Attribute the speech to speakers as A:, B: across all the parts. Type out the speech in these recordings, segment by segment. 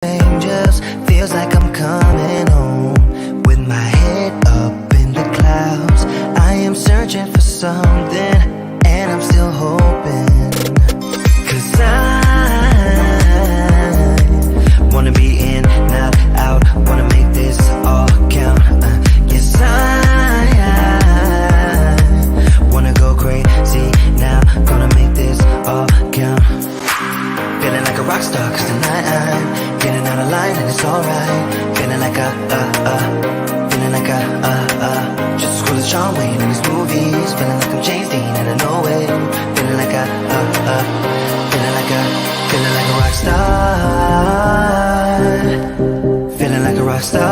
A: Angels, feels like I'm coming home with my head up in the clouds. I am searching for something and I'm still hoping, 'cause I wanna be in, not out, wanna make this all count. Yes, I wanna go crazy now, gonna make this all count. Feeling like a rock star 'cause tonight I'm getting out of line and it's alright. Feeling like feeling like just as cool as John Wayne in his movies. Feeling like I'm James Dean and I know it. Feeling like feeling like a rock star. Feeling like a rock star.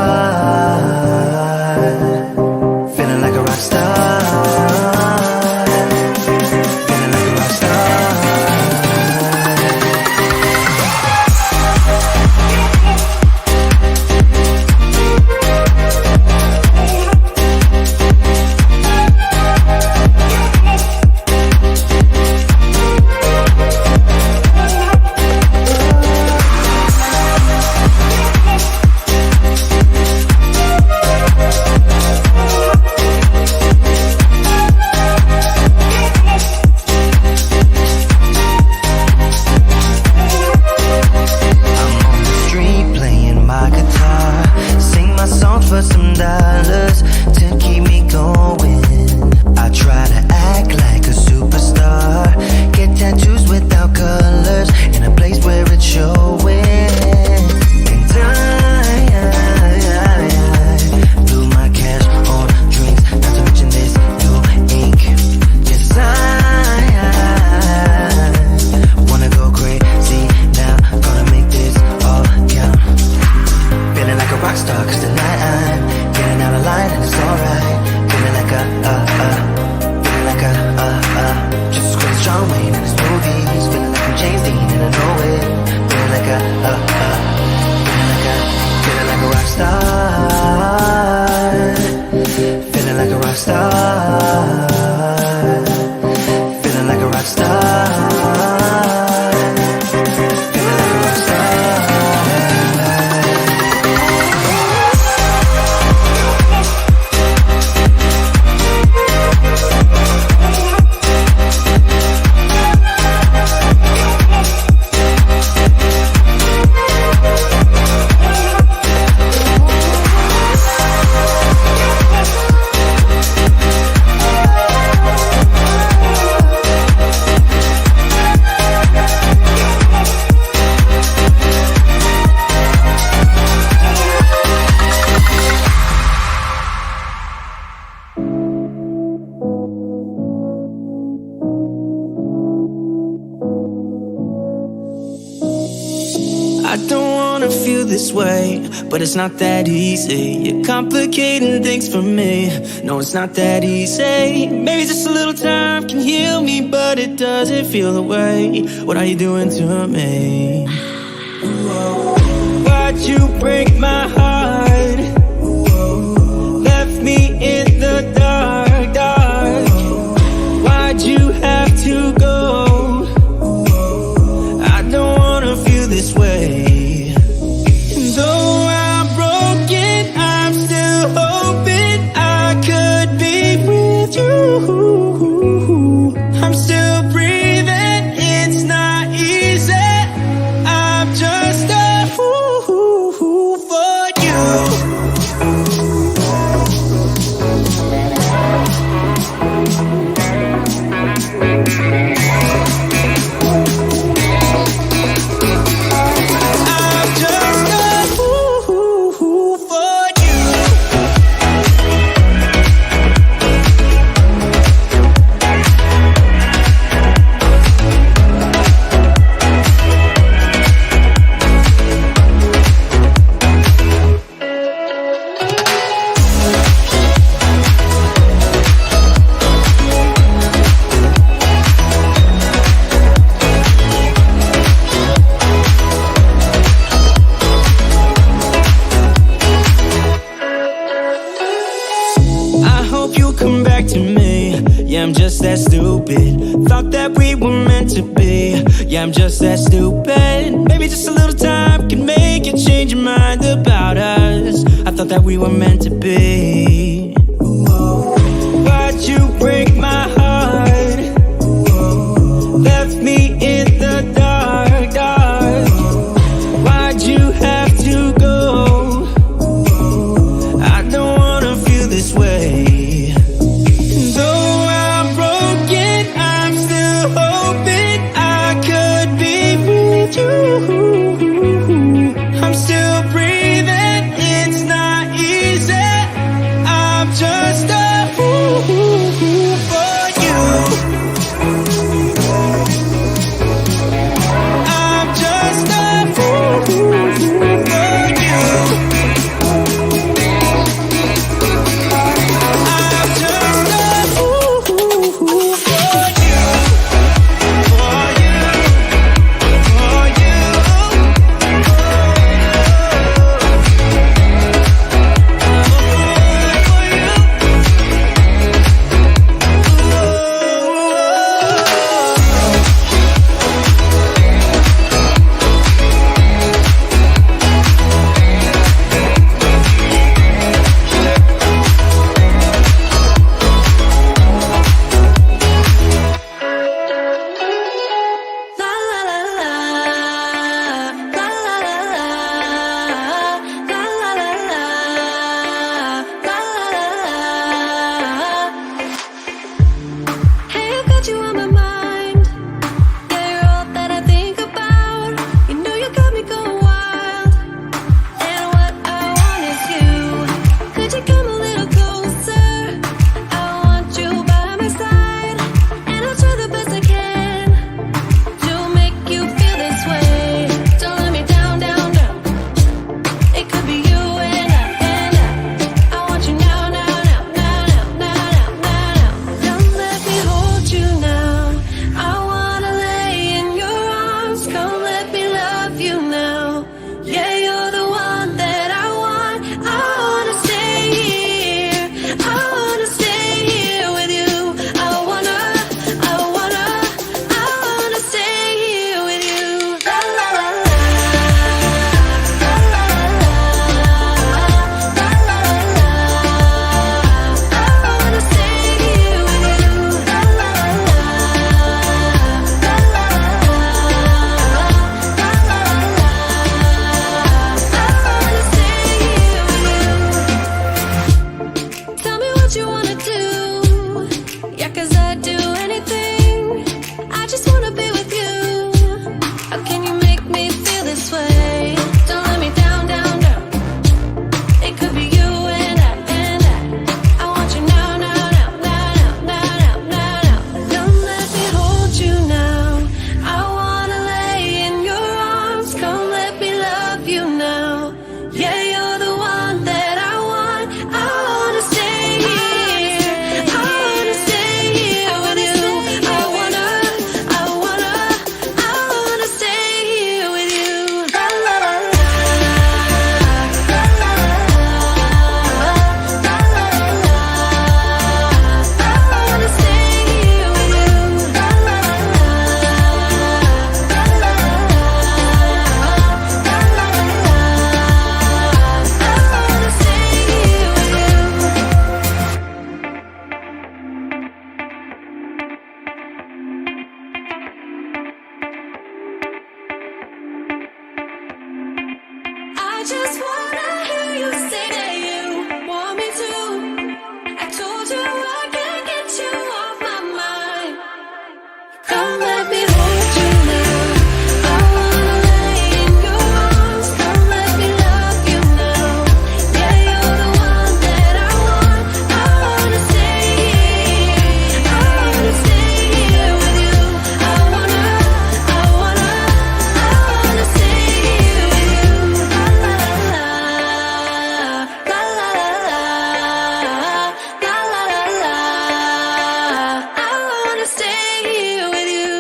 A: Feeling like a rock star. Feeling like a rock star.
B: But it's not that easy. You're complicating things for me. No, it's not that easy. Maybe just a little time can heal me, but it doesn't feel the way. What are you doing to me? Why'd you break my heart? Left me in the dark, dark. Why'd you have to go? I don't wanna feel this way. I'm still breathing, it's not easy. I'm just a fool for you. I'm just a fool for you. Yeah, I'm just that stupid. Thought that we were meant to be. Yeah, I'm just that stupid. Maybe just a little time can make it change your mind about us? I thought that we were meant to be. Why'd you break my heart? Left me in the dark, dark. Why'd you have to go? I don't wanna feel this way. Though I'm broken, I'm still hoping I could be with you. I'm still breathing, it's not easy. I'm just a fool for you. I'm just a fool for you. I'm just a fool for you. For you. For you.
C: La la la la, la la la la, la la la la, la la la. Hey, I got you on my mind. Yeah, you're all that I think about. You know you got me going wild, and what I want is you. Could you come a little closer? I want you by my side, and I'll try the best I can to make you feel this way. Don't let me down, down, down. It could be you and I want you now, now, now, now, now, now, now, now. Don't let me hold you now. I wanna lay in your arms. Come let me love you now. Yeah, you're the one that I want. I wanna stay here. I wanna stay here with you. I wanna stay here with you. La la la la, la la la la, la la la la. I wanna stay here with you. La la la la, la la la la, la la la la. I wanna stay here with you. Tell me what you wanna do. Yeah, 'cause I'd do anything. I just wanna be with you. How can you make me feel this way? Don't let me down, down, down. It could be you and I want you now, now, now, now, now, now, now, now. Don't let me hold you now. I wanna lay in your arms. Come let me love you now. Yeah, you're the one that I want. I wanna stay here. I wanna stay here with you. I wanna stay here with you. La la la la, la la la la, la la la la. I wanna stay here with you. La la la la, la la la la, la la la la. I wanna stay here with you. I just wanna hear you say that you want me to. I told you I can't get you off my mind. Come let me hold you now. I wanna lay in your arms. Come let me love you now. Yeah, you're the one that I want. I wanna stay here. I wanna stay here with you. I wanna stay here with you. La la la la, la la la la, la la la la. I wanna stay here with you.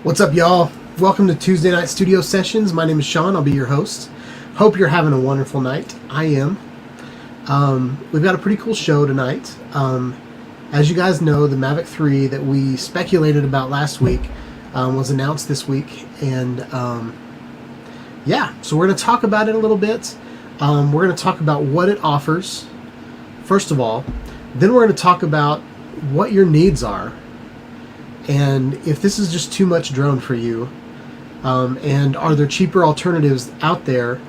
D: What's up, y'all? Welcome to Tuesday Night Studio Sessions. My name is Sean. I'll be your host. Hope you're having a wonderful night. I am. We've got a pretty cool show tonight. As you guys know, the Mavic 3 that we speculated about last week was announced this week, and yeah, so we're going to talk about it a little bit. We're going to talk about what it offers, first of all. Then we're going to talk about what your needs are, and if this is just too much drone for you, and are there cheaper alternatives out there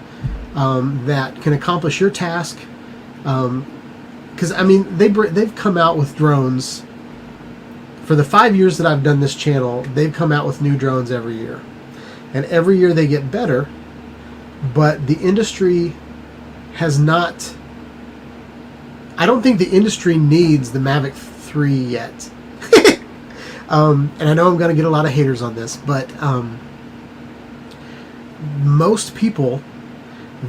D: that can accomplish your task. Because I mean, they've come out with drones for the 5 years that I've done this channel. They've come out with new drones every year, and every year they get better. But the industry has not. I don't think the industry needs the Mavic 3 yet. And I know I'm going to get a lot of haters on this, but most people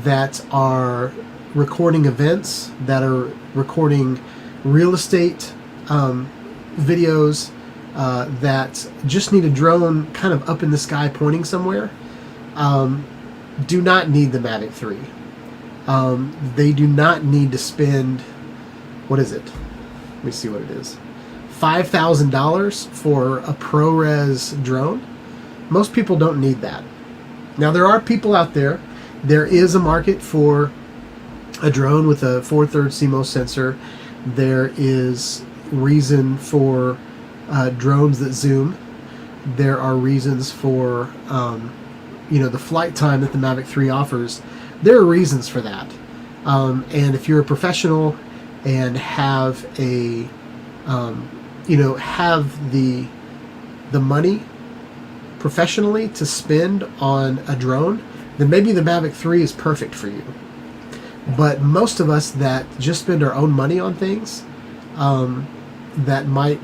D: that are recording events, that are recording real estate videos, that just need a drone kind of up in the sky pointing somewhere, do not need the Mavic 3. They do not need to spend, what is it? Let me see what it is. $5,000 for a ProRes drone. Most people don't need that. Now, there are people out there. There is a market for a drone with a 4/3 CMOS sensor. There is reason for drones that zoom. There are reasons for the flight time that the Mavic 3 offers. There are reasons for that. And if you're a professional and have a have the money professionally to spend on a drone, then maybe the Mavic 3 is perfect for you. But most of us that just spend our own money on things that might,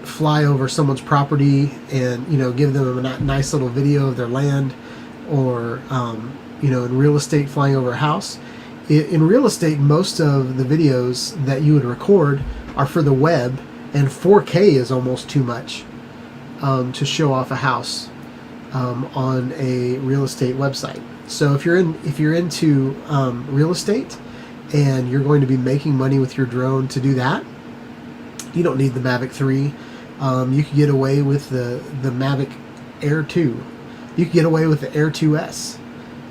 D: fly over someone's property and, give them a nice little video of their land, or, in real estate, flying over a house. In real estate, most of the videos that you would record are for the web, and 4K is almost too much to show off a house on a real estate website. So if you're into real estate and you're going to be making money with your drone to do that, you don't need the Mavic 3. You could get away with the Mavic Air 2. You could get away with the Air 2S.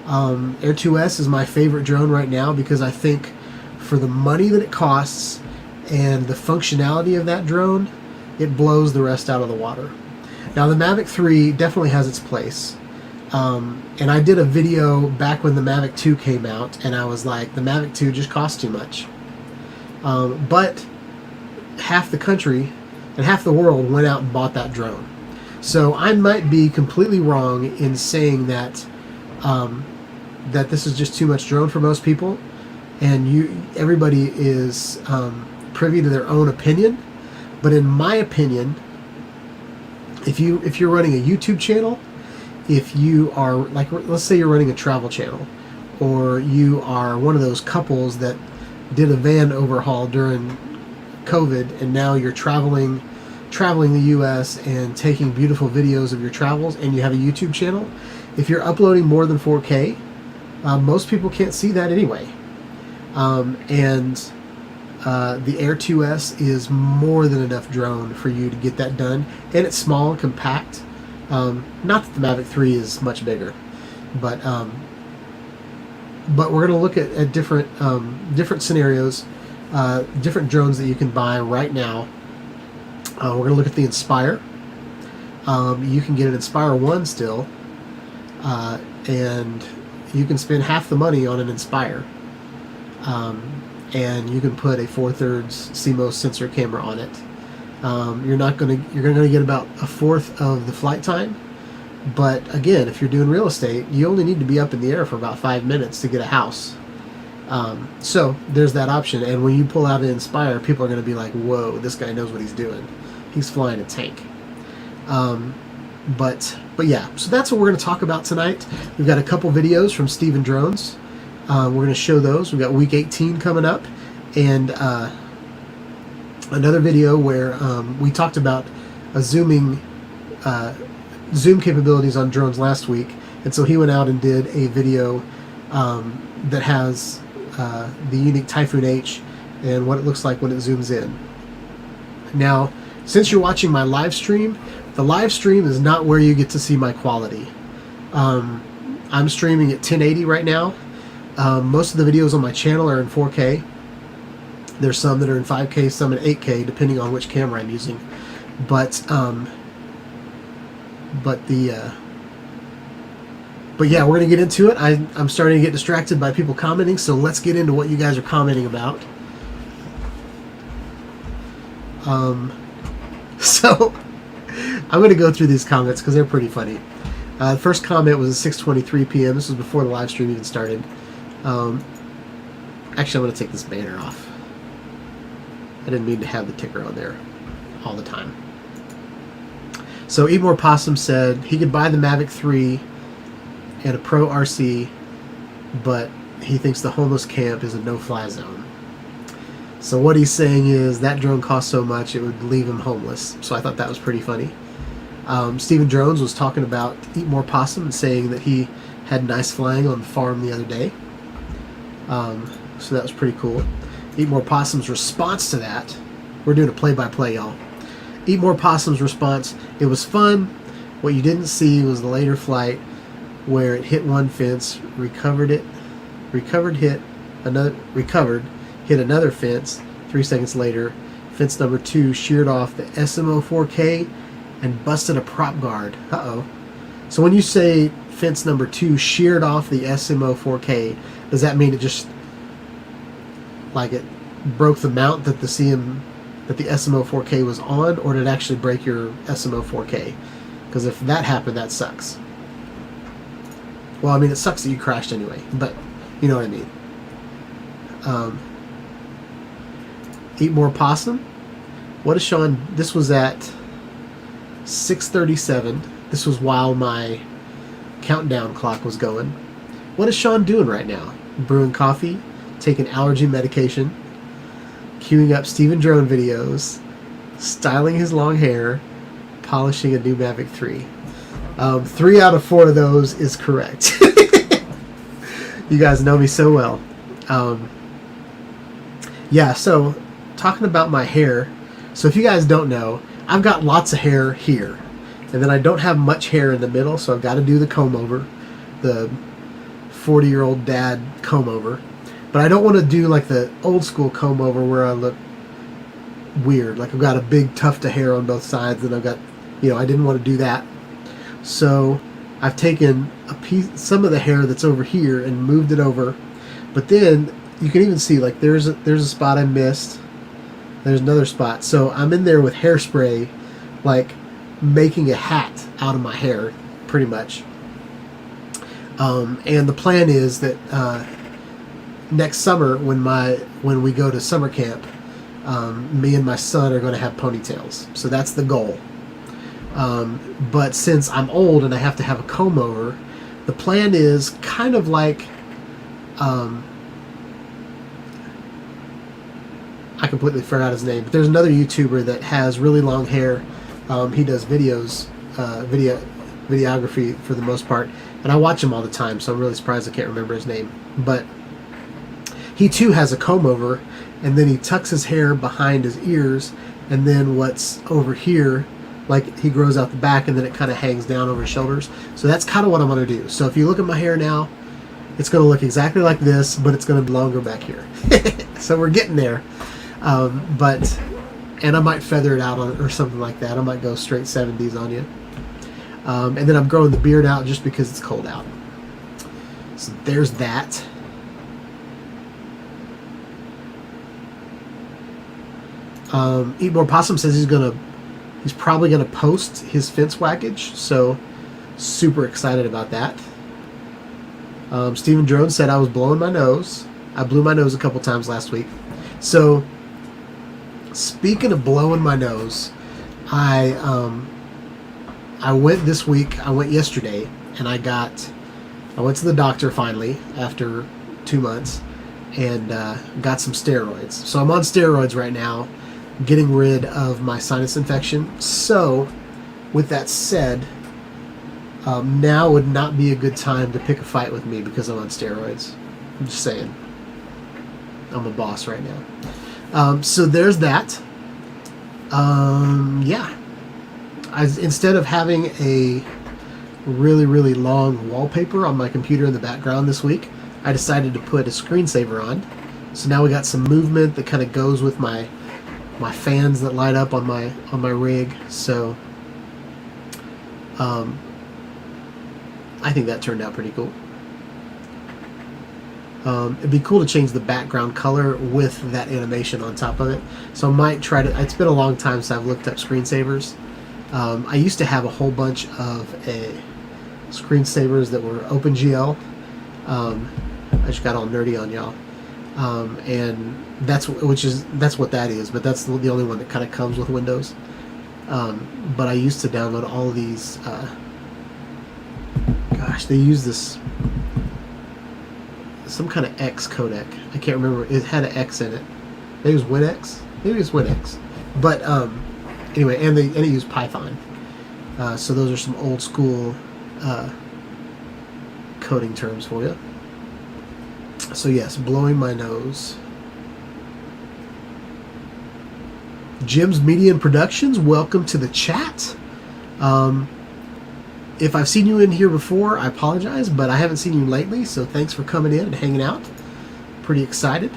D: Air 2S is my favorite drone right now because I think for the money that it costs and the functionality of that drone, it blows the rest out of the water. Now, the Mavic 3 definitely has its place. And I did a video back when the Mavic 2 came out, and I was like, the Mavic 2 just costs too much. But half the country and half the world went out and bought that drone. So I might be completely wrong in saying that that this is just too much drone for most people, and everybody is privy to their own opinion. But in my opinion, if you're running a YouTube channel, if you are, like, let's say you're running a travel channel, or you are one of those couples that did a van overhaul during COVID, and now you're traveling the US and taking beautiful videos of your travels, and you have a YouTube channel, if you're uploading more than 4K, most people can't see that anyway. The Air 2S is more than enough drone for you to get that done, and it's small and compact. Not that the Mavic 3 is much bigger, but we're going to look at different scenarios, different drones that you can buy right now. We're going to look at the Inspire. You can get an Inspire 1 still, and you can spend half the money on an Inspire, and you can put a 4/3 CMOS sensor camera on it. You're going to get about a fourth of the flight time, but again, if you're doing real estate, you only need to be up in the air for about 5 minutes to get a house. So there's that option, and when you pull out an Inspire, people are going to be like, whoa, this guy knows what he's doing. He's flying a tank. But yeah, so that's what we're going to talk about tonight. We've got a couple videos from Steven Drones. We're going to show those. We've got week 18 coming up, and another video where we talked about zoom capabilities on drones last week, and so he went out and did a video that has the unique Typhoon H and what it looks like when it zooms in. Now, since you're watching my live stream, the live stream is not where you get to see my quality. I'm streaming at 1080 right now. Most of the videos on my channel are in 4K. There's some that are in 5K, some in 8K, depending on which camera I'm using. But yeah, we're gonna get into it. I'm starting to get distracted by people commenting, so let's get into what you guys are commenting about. So I'm gonna go through these comments because they're pretty funny. The first comment was at 6:23 p.m. This was before the live stream even started. Actually, I'm gonna take this banner off. I didn't mean to have the ticker on there all the time. So Eat More Possum said he could buy the Mavic 3 and a Pro RC, but he thinks the homeless camp is a no-fly zone. So what he's saying is that drone costs so much it would leave him homeless. So I thought that was pretty funny. Stephen Drones was talking about Eat More Possum and saying that he had nice flying on the farm the other day. So that was pretty cool. Eat More Possum's response to that, we're doing a play-by-play, y'all. Eat More Possum's response, it was fun. What you didn't see was the later flight where it hit one fence, hit another fence. 3 seconds later, fence number 2 sheared off the SMO 4K and busted a prop guard. Uh-oh. So when you say fence number 2 sheared off the SMO 4K, does that mean it just, like, it broke the mount that the SMO 4K was on, or did it actually break your SMO 4K? Because if that happened, that sucks. Well, I mean, it sucks that you crashed anyway, but you know what I mean. Eat More Possum. What is Sean? This was at 6:37. This was while my countdown clock was going. What is Sean doing right now? Brewing coffee, taking allergy medication, queuing up Steven Drone videos, styling his long hair, polishing a new Mavic 3. 3 out of 4 of those is correct. You guys know me so well. Yeah, so talking about my hair. So if you guys don't know, I've got lots of hair here. And then I don't have much hair in the middle, so I've got to do the comb over. The 40-year-old dad comb over. But I don't want to do like the old school comb over where I look weird. Like I've got a big tuft of hair on both sides, and I've got, you know, I didn't want to do that. So I've taken some of the hair that's over here and moved it over. But then you can even see, like, there's a spot I missed. There's another spot. So I'm in there with hairspray, like making a hat out of my hair, pretty much. And the plan is that next summer, when we go to summer camp, me and my son are going to have ponytails. So that's the goal. But since I'm old and I have to have a comb over, the plan is kind of like, I completely forgot his name, but there's another YouTuber that has really long hair. He does videography for the most part, and I watch him all the time, so I'm really surprised I can't remember his name. But he too has a comb over, and then he tucks his hair behind his ears, and then what's over here, like, he grows out the back, and then it kind of hangs down over his shoulders. So that's kind of what I'm going to do. So if you look at my hair now, it's going to look exactly like this, but it's going to be longer back here. So we're getting there. And I might feather it out or something like that. I might go straight 70s on you. And then I'm growing the beard out just because it's cold out. So there's that. Eat More Possum says he's probably gonna post his fence whackage, so super excited about that. Stephen Drone said I was blowing my nose. I blew my nose a couple times last week. So speaking of blowing my nose, I went this week. I went yesterday, and I went to the doctor finally after 2 months, and got some steroids. So I'm on steroids right now, getting rid of my sinus infection. So with that said, now would not be a good time to pick a fight with me because I'm on steroids. I'm just saying. I'm a boss right now. So there's that. Yeah. Instead of having a really long wallpaper on my computer in the background this week, I decided to put a screensaver on. So now we got some movement that kind of goes with my fans that light up on my rig. So I think that turned out pretty cool. It'd be cool to change the background color with that animation on top of it. So I might try to. It's been a long time since I've looked up screensavers. I used to have a whole bunch of screensavers that were OpenGL. I just got all nerdy on y'all, and that's what that is. But that's the only one that kind of comes with Windows. But I used to download all of these. Gosh, they use this. Some kind of X codec. I can't remember. It had an X in it. Maybe it was WinX. Maybe it's WinX. But anyway, and it used Python. So those are some old school coding terms for you. So yes, blowing my nose. Jim's Media and Productions, welcome to the chat. If I've seen you in here before, I apologize, but I haven't seen you lately, so thanks for coming in and hanging out. Pretty excited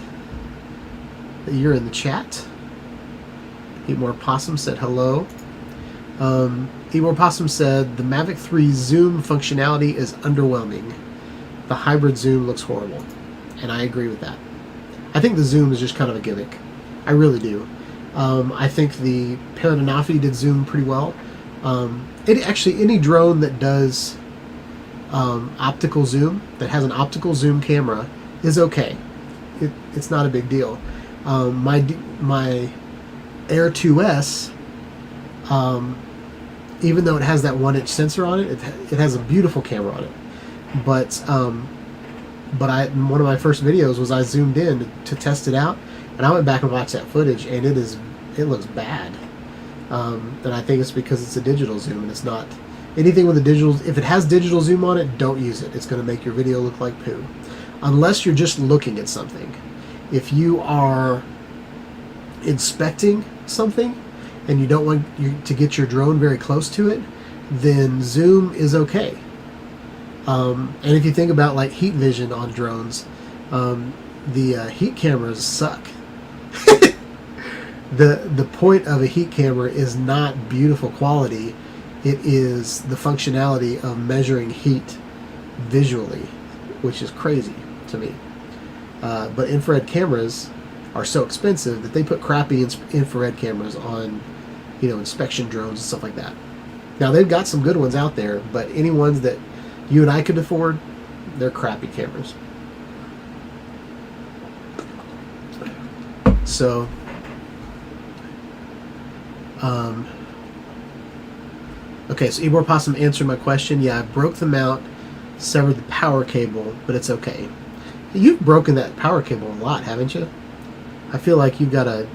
D: that you're in the chat. Eat More Possum said hello. Eat More Possum said, the Mavic 3 zoom functionality is underwhelming. The hybrid zoom looks horrible. And I agree with that. I think the zoom is just kind of a gimmick. I really do. I think the Paradanafi did zoom pretty well. Actually, any drone that does optical zoom, that has an optical zoom camera, is okay. It's not a big deal. My Air 2S, even though it has that 1-inch sensor on it, it has a beautiful camera on it. But one of my first videos was I zoomed in to test it out, and I went back and watched that footage, and it looks bad. And I think it's because it's a digital zoom, and it's not anything with a digital. If it has digital zoom on it, don't use it. It's going to make your video look like poo, unless you're just looking at something. If you are inspecting something and you don't want to get your drone very close to it, then zoom is okay. And if you think about like heat vision on drones, the heat cameras suck. The point of a heat camera is not beautiful quality. It is the functionality of measuring heat visually, which is crazy to me. But infrared cameras are so expensive that they put crappy infrared cameras on, inspection drones and stuff like that. Now they've got some good ones out there, but any ones that you and I could afford, they're crappy cameras. So, okay, so Ebor Possum answered my question. Yeah, I broke the mount, severed the power cable, but it's okay. You've broken that power cable a lot, haven't you? I feel like you've got a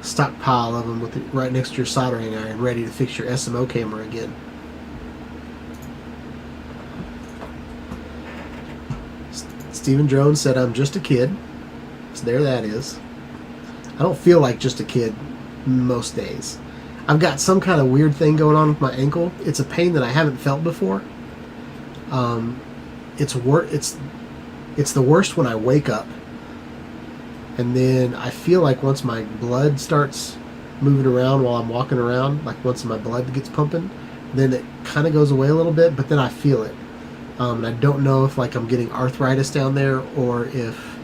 D: stockpile of them right next to your soldering iron, ready to fix your SMO camera again. Stephen Jones said, I'm just a kid. So there that is. I don't feel like just a kid most days. I've got some kind of weird thing going on with my ankle. It's a pain that I haven't felt before. It's the worst when I wake up. And then I feel like once my blood starts moving around while I'm walking around, like once my blood gets pumping, then it kind of goes away a little bit, but then I feel it. And I don't know if like I'm getting arthritis down there or if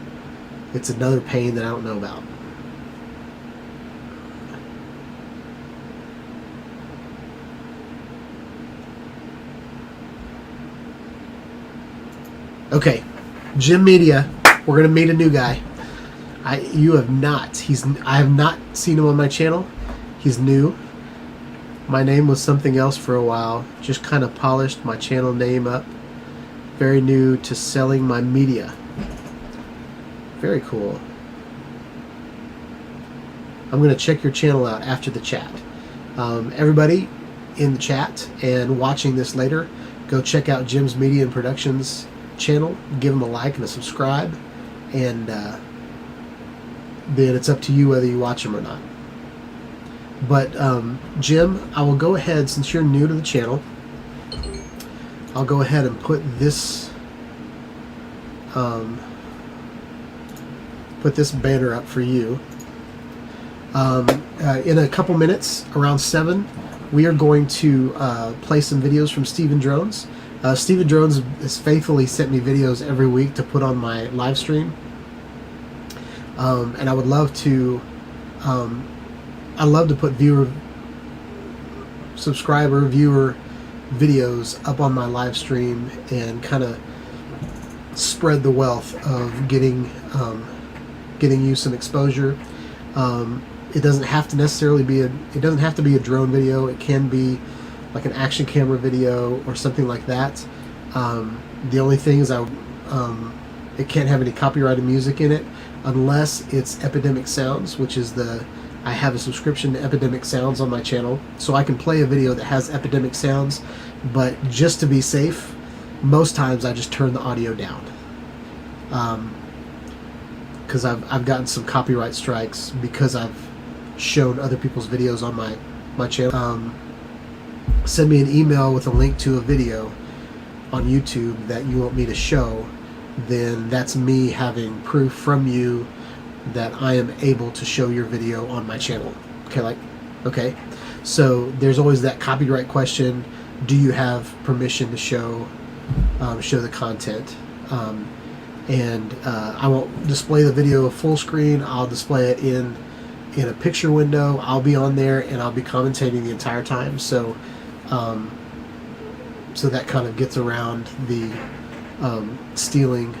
D: it's another pain that I don't know about. Okay, Jim Media, we're gonna meet a new guy. I have not seen him on my channel. He's new. My name was something else for a while. Just kind of polished my channel name up. Very new to selling my media. Very cool. I'm gonna check your channel out after the chat. Everybody in the chat and watching this later, go check out Jim's Media and Productions channel. Give him a like and a subscribe, and then it's up to you whether you watch them or not. But Jim, I will go ahead, since you're new to the channel, I'll go ahead and put this banner up for you. In a couple minutes, around 7, we are going to play some videos from Steven Drones. Steven Drones has faithfully sent me videos every week to put on my live stream. And I would love to put subscriber viewer videos up on my live stream and kind of spread the wealth of getting you some exposure. It doesn't have to necessarily be a drone video. It can be like an action camera video or something like that. The only thing is it can't have any copyrighted music in it unless it's Epidemic Sounds, which is I have a subscription to Epidemic Sounds on my channel, so I can play a video that has Epidemic Sounds, but just to be safe, most times I just turn the audio down. Because I've gotten some copyright strikes because I've shown other people's videos on my channel. Send me an email with a link to a video on YouTube that you want me to show, then that's me having proof from you that I am able to show your video on my channel. Okay, so there's always that copyright question. Do you have permission to show the content? And I won't display the video full screen. I'll display it in a picture window. I'll be on there and I'll be commentating the entire time. So so that kind of gets around the stealing,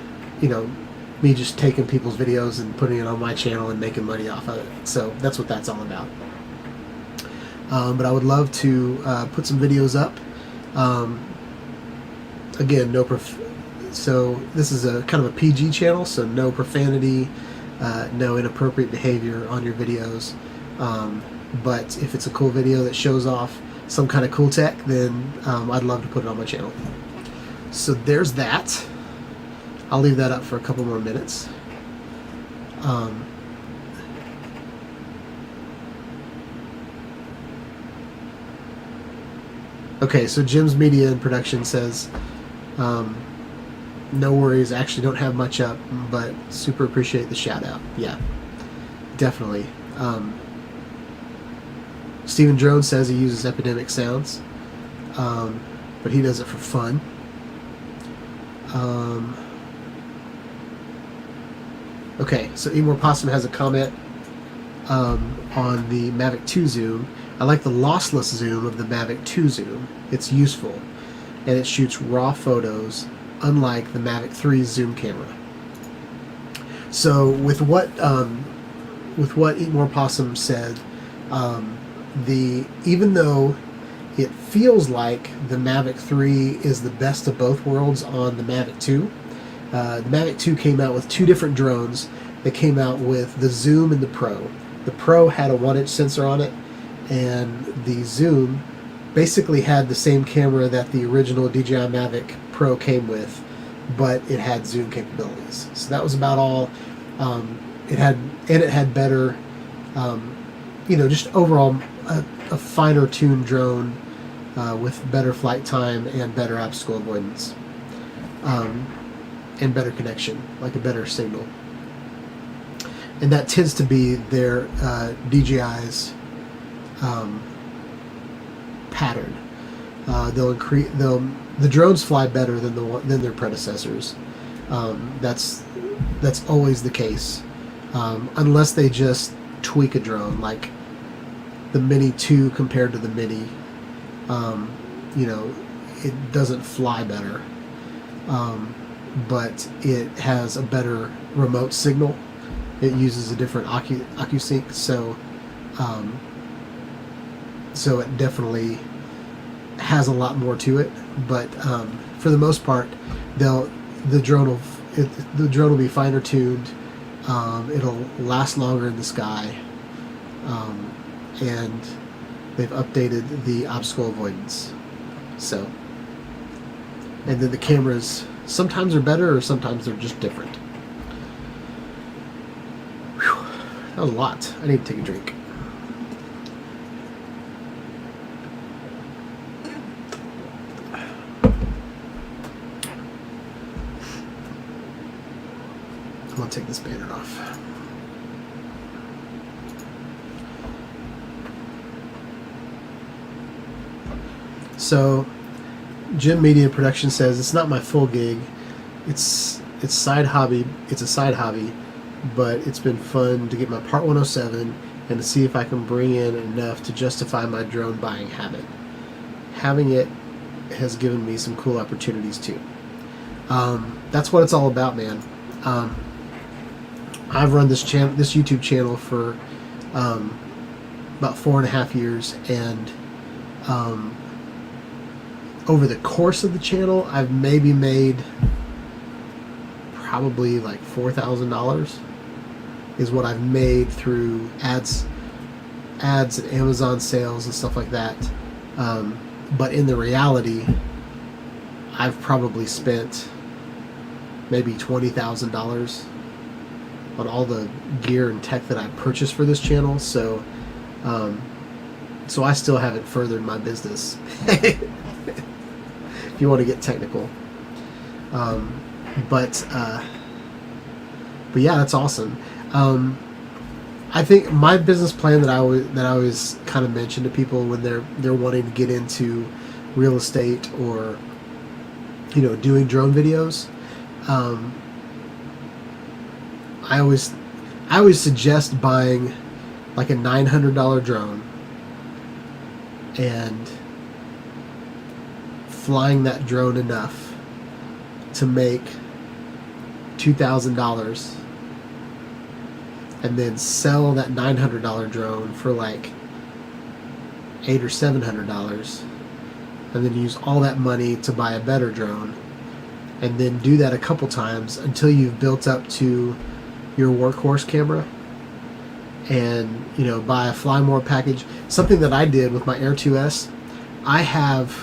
D: me just taking people's videos and putting it on my channel and making money off of it. So that's what that's all about. But I would love to put some videos up. Again, so this is a kind of a PG channel, so no profanity, no inappropriate behavior on your videos. But if it's a cool video that shows off some kind of cool tech, then I'd love to put it on my channel. So there's that. I'll leave that up for a couple more minutes. Okay, so Jim's Media and Production says, no worries, actually don't have much up, but super appreciate the shout out. Yeah, definitely. Steven Drone says he uses Epidemic Sounds, but he does it for fun. Okay, so Emor Possum has a comment on the Mavic 2 zoom. I like the lossless zoom of the Mavic 2 zoom. It's useful, and it shoots raw photos, unlike the Mavic 3 zoom camera. So with what Emor Possum said, even though it feels like the Mavic 3 is the best of both worlds on the Mavic 2, the Mavic 2 came out with two different drones. They came out with the Zoom and the Pro. The Pro had a 1-inch sensor on it, and the Zoom basically had the same camera that the original DJI Mavic Pro came with, but it had zoom capabilities. So that was about all. It had better, just overall a finer tuned drone with better flight time and better obstacle avoidance. And better connection, like a better signal. And that tends to be their DJI's pattern. The drones fly better than their predecessors. That's always the case, unless they just tweak a drone, like the Mini 2 compared to the Mini. It doesn't fly better. But it has a better remote signal. It uses a different OcuSync, so it definitely has a lot more to it. But for the most part, the drone will be finer tuned. It'll last longer in the sky, and they've updated the obstacle avoidance. So, and then the cameras sometimes are better, or sometimes they're just different. Whew. That was a lot. I need to take a drink. I'm gonna take this banner off. So, Jim Media Production says it's not my full gig. It's side hobby. It's a side hobby, but it's been fun to get my Part 107 and to see if I can bring in enough to justify my drone buying habit. Having it has given me some cool opportunities too. That's what it's all about, man. I've run this YouTube channel for about 4.5 years, and over the course of the channel, I've maybe made probably like $4,000 is what I've made through ads and Amazon sales and stuff like that. But in the reality, I've probably spent maybe $20,000 on all the gear and tech that I purchased for this channel. So I still haven't furthered my business. If you want to get technical. But yeah, that's awesome. I think my business plan that I always kind of mention to people when they're wanting to get into real estate or, you know, doing drone videos, I always suggest buying like a $900 drone and flying that drone enough to make $2,000 and then sell that $900 drone for like $800 or $700 and then use all that money to buy a better drone, and then do that a couple times until you've built up to your workhorse camera, and, you know, buy a Fly More package. Something that I did with my Air 2S, I have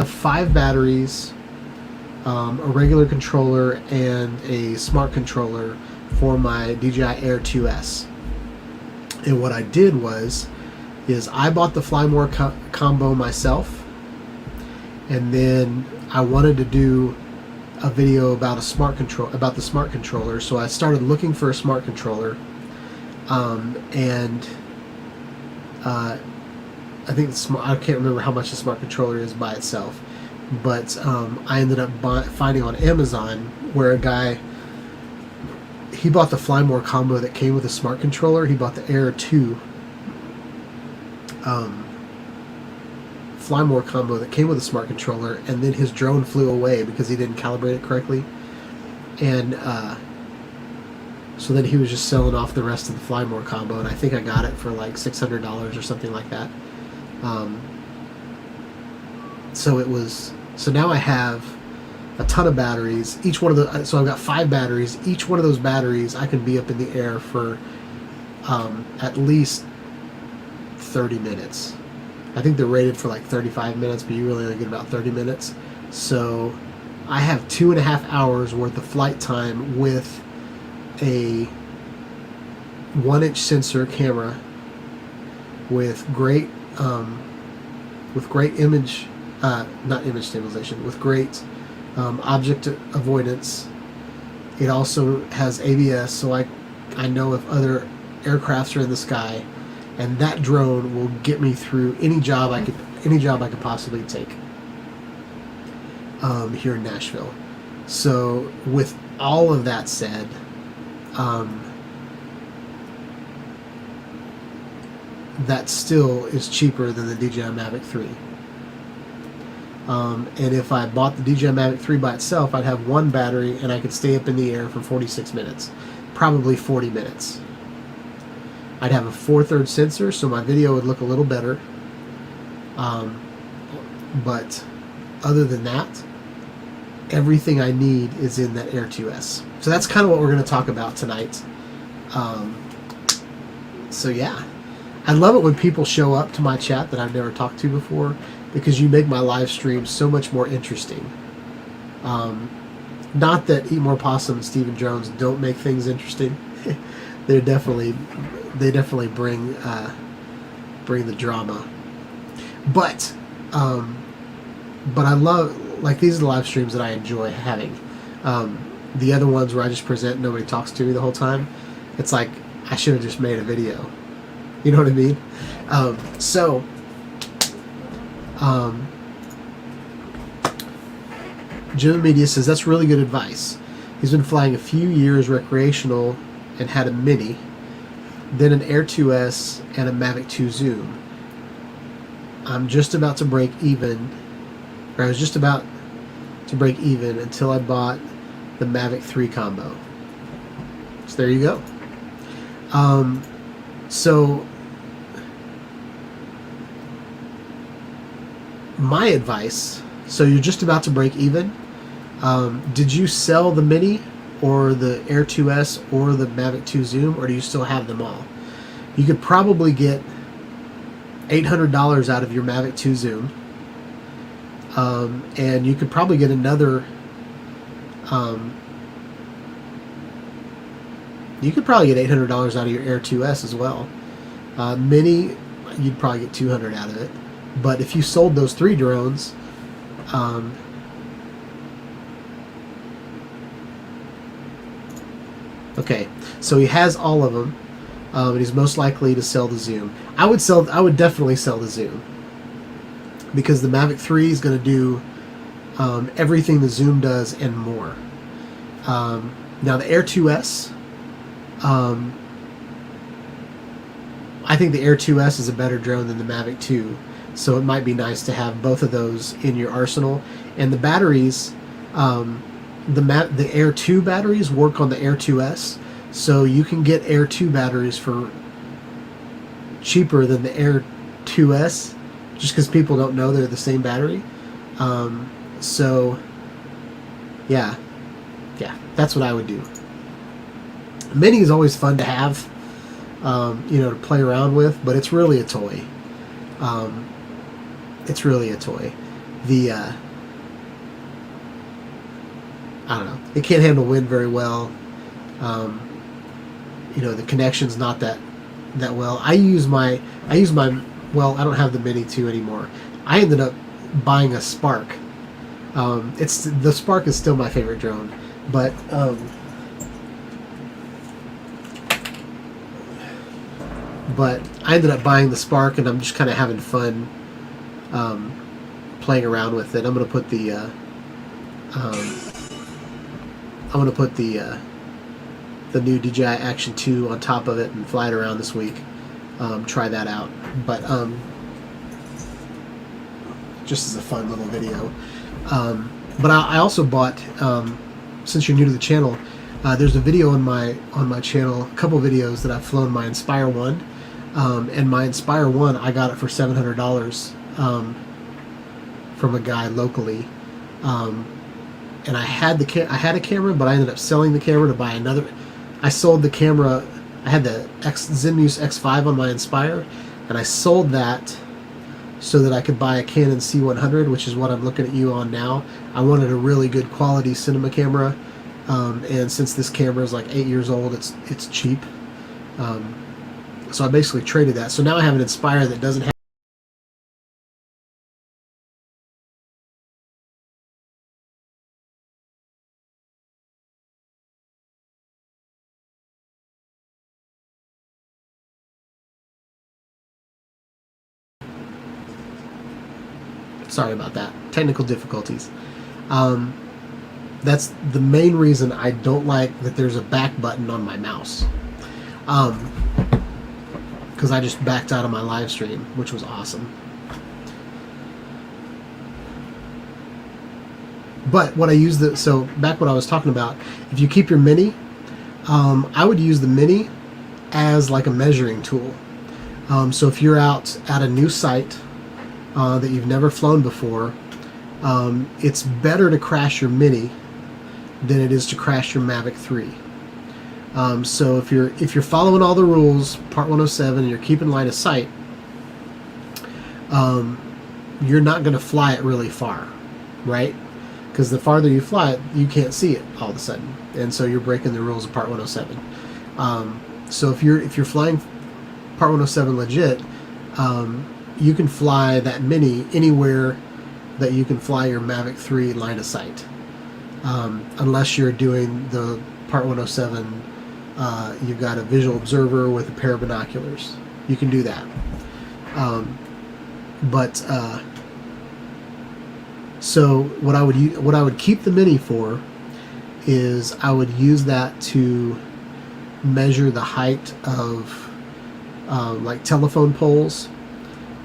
D: 5 batteries, a regular controller, and a smart controller for my DJI Air 2S. And what I did is I bought the Fly More combo myself, and then I wanted to do a video about the smart controller, so I started looking for a smart controller, and I think I can't remember how much the smart controller is by itself, but I ended up finding on Amazon where a guy, he bought the Fly More combo that came with a smart controller. He bought the Air 2 Fly More combo that came with a smart controller, and then his drone flew away because he didn't calibrate it correctly, and so then he was just selling off the rest of the Fly More combo, and I think I got it for like $600 or something like that. So now I have a ton of batteries. So I've got 5 batteries. Each one of those batteries I can be up in the air for at least 30 minutes. I think they're rated for like 35 minutes, but you really only get about 30 minutes. So I have 2.5 hours worth of flight time with a 1-inch sensor camera with great image, not image stabilization, with great object avoidance. It also has ABS, so I know if other aircrafts are in the sky, and that drone will get me through any job I could possibly take here in Nashville. So with all of that said, that still is cheaper than the DJI Mavic 3. And if I bought the DJI Mavic 3 by itself, I'd have 1 battery and I could stay up in the air for 46 minutes, probably 40 minutes. I'd have a 4/3 sensor, so my video would look a little better. But other than that, everything I need is in that Air 2S. So that's kind of what we're going to talk about tonight. So yeah, I love it when people show up to my chat that I've never talked to before, because you make my live stream so much more interesting. Not that Eat More Possum and Stephen Jones don't make things interesting. they definitely bring the drama. But I love, like, these are the live streams that I enjoy having. The other ones where I just present, nobody talks to me the whole time. It's like I should have just made a video. You know what I mean? Jim Media says that's really good advice. He's been flying a few years recreational and had a Mini, then an Air 2S and a Mavic 2 Zoom. I'm just about to break even, or I was just about to break even until I bought the Mavic 3 combo. So there you go. So my advice, so you're just about to break even. Did you sell the Mini or the Air 2S or the Mavic 2 Zoom, or do you still have them all? You could probably get $800 out of your Mavic 2 Zoom, and you could probably get another you could probably get $800 out of your Air 2S as well. Mini, you'd probably get $200 out of it. But if you sold those 3 drones, okay, so he has all of them, and he's most likely to sell the Zoom. I would definitely sell the Zoom, because the Mavic 3 is going to do everything the Zoom does and more. Now the Air 2S, I think the Air 2S is a better drone than the Mavic 2, so it might be nice to have both of those in your arsenal. And the batteries, the Air 2 batteries work on the Air 2S, so you can get Air 2 batteries for cheaper than the Air 2S, just because people don't know they're the same battery. So yeah, that's what I would do. Mini is always fun to have, to play around with, but it's really a toy. It's really a toy. I don't know. It can't handle wind very well. The connection's not that well. I use my well, I don't have the Mini 2 anymore. I ended up buying a Spark. The Spark is still my favorite drone, but I ended up buying the Spark, and I'm just kind of having fun playing around with it. I'm gonna put the new DJI Action 2 on top of it and fly it around this week. Try that out. But just as a fun little video. But I also bought, since you're new to the channel, there's a video on my channel, a couple videos that I've flown my Inspire 1. And my Inspire 1, I got it for $700 from a guy locally. And I had a camera, but I ended up selling the camera to buy another. I sold the camera. I had the Zenmuse X5 on my Inspire, and I sold that so that I could buy a Canon C100, which is what I'm looking at you on now. I wanted a really good quality cinema camera, and since this camera is like 8 years old, it's cheap. So I basically traded that. So now I have an Inspire that doesn't have. Sorry about that. Technical difficulties. That's the main reason I don't like that there's a back button on my mouse. Because I just backed out of my live stream, which was awesome. But what I use so back what I was talking about, if you keep your Mini, I would use the Mini as like a measuring tool. So if you're out at a new site that you've never flown before, it's better to crash your Mini than it is to crash your Mavic 3. So if you're following all the rules, Part 107, and you're keeping line of sight, you're not going to fly it really far, right? because the farther you fly it, you can't see it all of a sudden, and so you're breaking the rules of Part 107. So if you're flying Part 107 legit, you can fly that Mini anywhere that you can fly your Mavic 3 line of sight, unless you're doing the Part 107. You've got a visual observer with a pair of binoculars. You can do that. So what I would keep the Mini for is I would use that to measure the height of like telephone poles.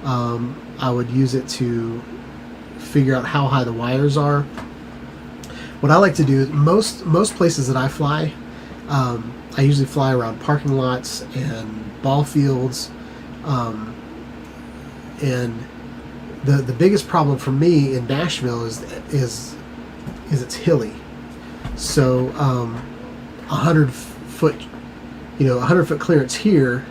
D: I would use it to figure out how high the wires are. What I like to do is most places that I fly, I usually fly around parking lots and ball fields, and the biggest problem for me in Nashville is it's hilly. So 100-foot, 100-foot clearance here,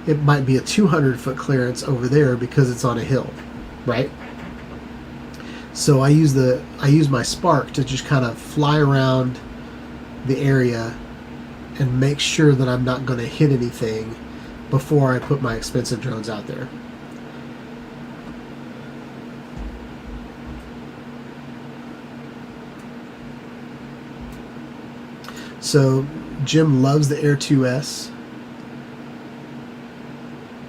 D: it might be a 200-foot clearance over there because it's on a hill, right? So I use my Spark to just kind of fly around the area and make sure that I'm not going to hit anything before I put my expensive drones out there. So Jim loves the Air 2S.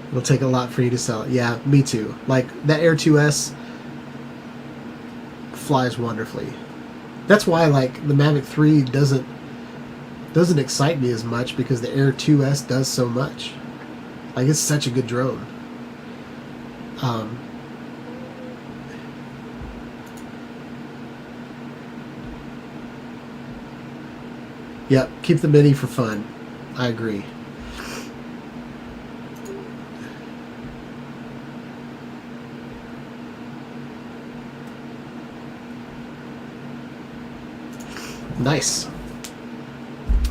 D: It'll take a lot for you to sell it. Yeah, me too. Like, that Air 2S flies wonderfully. That's why, like, the Mavic 3 doesn't excite me as much, because the Air 2S does so much. Like, it's such a good drone. Yep, keep the Mini for fun. I agree. Nice.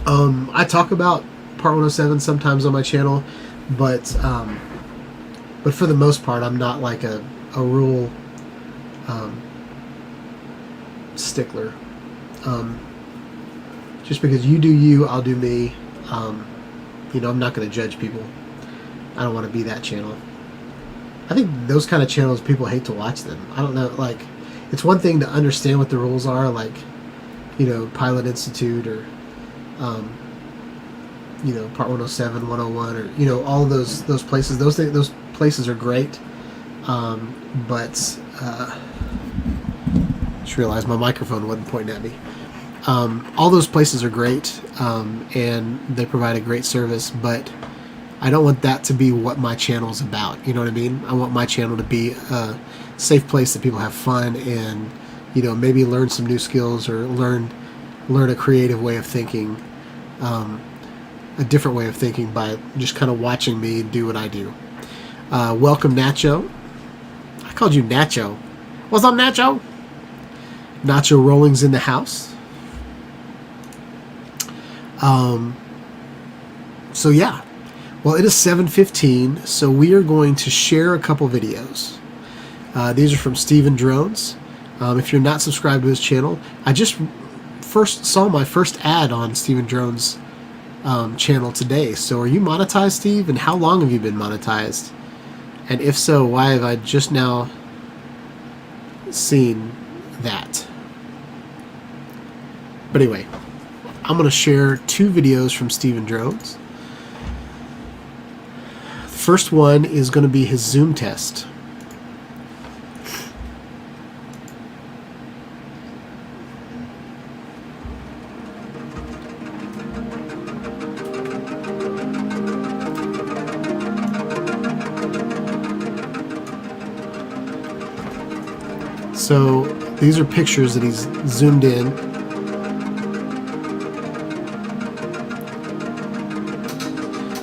D: I talk about Part 107 sometimes on my channel, but for the most part, I'm not like a rule stickler. Just because you do you, I'll do me. I'm not going to judge people. I don't want to be that channel. I think those kind of channels, people hate to watch them. I don't know, like, it's one thing to understand what the rules are, like, Pilot Institute, or Part 107, 101, or all of those places. Those places are great, but just realized my microphone wasn't pointing at me. All those places are great, and they provide a great service, but I don't want that to be what my channel's about. You know what I mean? I want my channel to be a safe place that people have fun and maybe learn some new skills, or learn a creative way of thinking, a different way of thinking, by just kind of watching me do what I do. Welcome, Nacho. I called you Nacho. What's up, Nacho? Nacho Rolling's in the house. So yeah, well, it is 7:15, so we are going to share a couple videos. These are from Steven Drones. If you're not subscribed to his channel, I just saw my first ad on Steven Drones' channel today. So are you monetized, Steve? And how long have you been monetized? And if so, why have I just now seen that? But anyway, I'm going to share two videos from Steven Drones. The first one is going to be his zoom test. So these are pictures that he's zoomed in.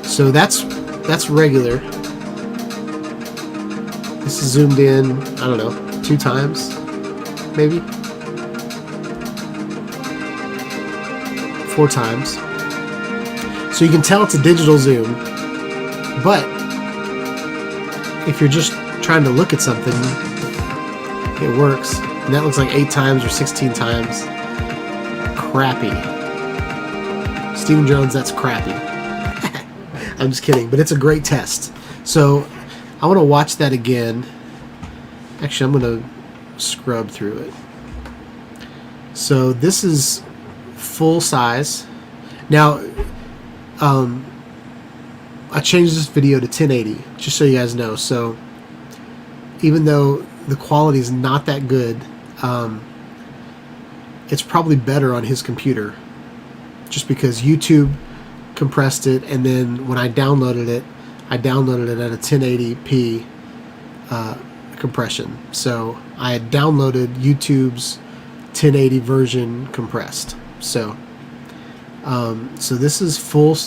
D: So that's regular. This is zoomed in, I don't know, 2 times, maybe 4 times. So you can tell it's a digital zoom, but if you're just trying to look at something, it works. And that looks like 8 times or 16 times. Crappy. Steven Jones, that's crappy. I'm just kidding, but it's a great test. So I want to watch that again. Actually, I'm going to scrub through it. So this is full size. Now, I changed this video to 1080, just so you guys know. So even though the quality is not that good, it's probably better on his computer, just because YouTube compressed it, and then when I downloaded it at a 1080p compression. So I had downloaded YouTube's 1080 version compressed. So so this is full.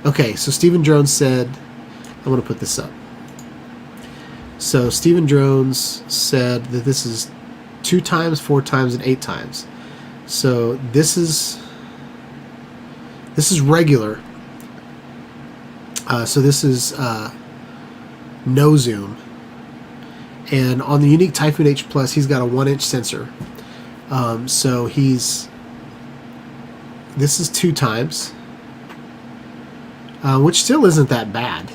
D: Okay, so Steven Jones said, I'm going to put this up. So Steven Jones said that this is 2 times, 4 times, and 8 times. So this is regular. So this is no zoom. And on the Unique Typhoon H Plus, he's got a 1-inch sensor. So this is 2 times, which still isn't that bad.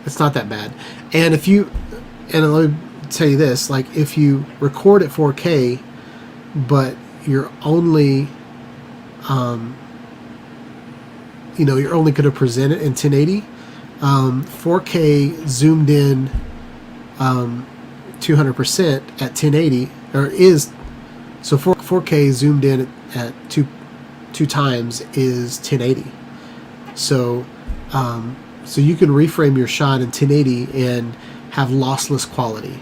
D: It's not that bad. And let me tell you this, like if you record at 4K, but you're only, you're only going to present it in 1080, 4K zoomed in 200% at 1080, or is, so 4K zoomed in at two times is 1080. So so you can reframe your shot in 1080 and have lossless quality.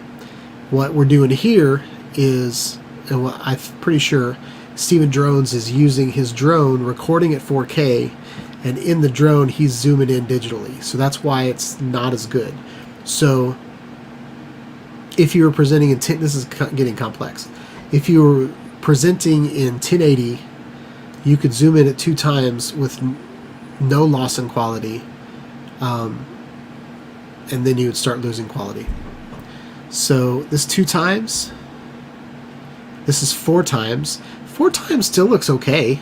D: What we're doing here is, and what I'm pretty sure Steven Jones is using his drone, recording at 4K, and in the drone he's zooming in digitally. So that's why it's not as good. So if you were presenting in this is getting complex. If you were presenting in 1080, you could zoom in at 2 times with no loss in quality, and then you would start losing quality. So this 2 times, this is 4 times. 4 times still looks okay.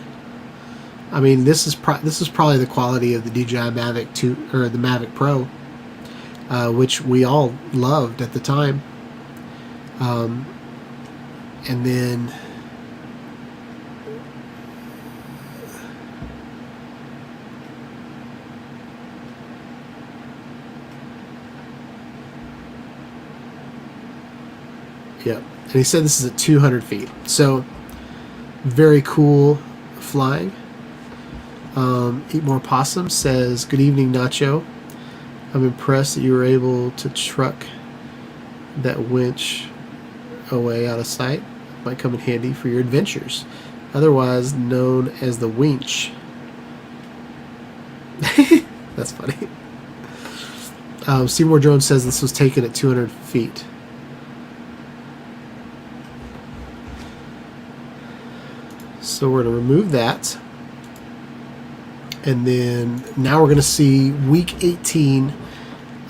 D: I mean, this is probably the quality of the DJI Mavic 2 or the Mavic Pro, which we all loved at the time. And then yep, and he said this is at 200 feet. So very cool flying. Eat More Possum says, good evening, Nacho. I'm impressed that you were able to truck that winch away out of sight. Might come in handy for your adventures, otherwise known as the winch. That's funny. Seymour Jones says this was taken at 200 feet. So we're going to remove that. And then now we're going to see week 18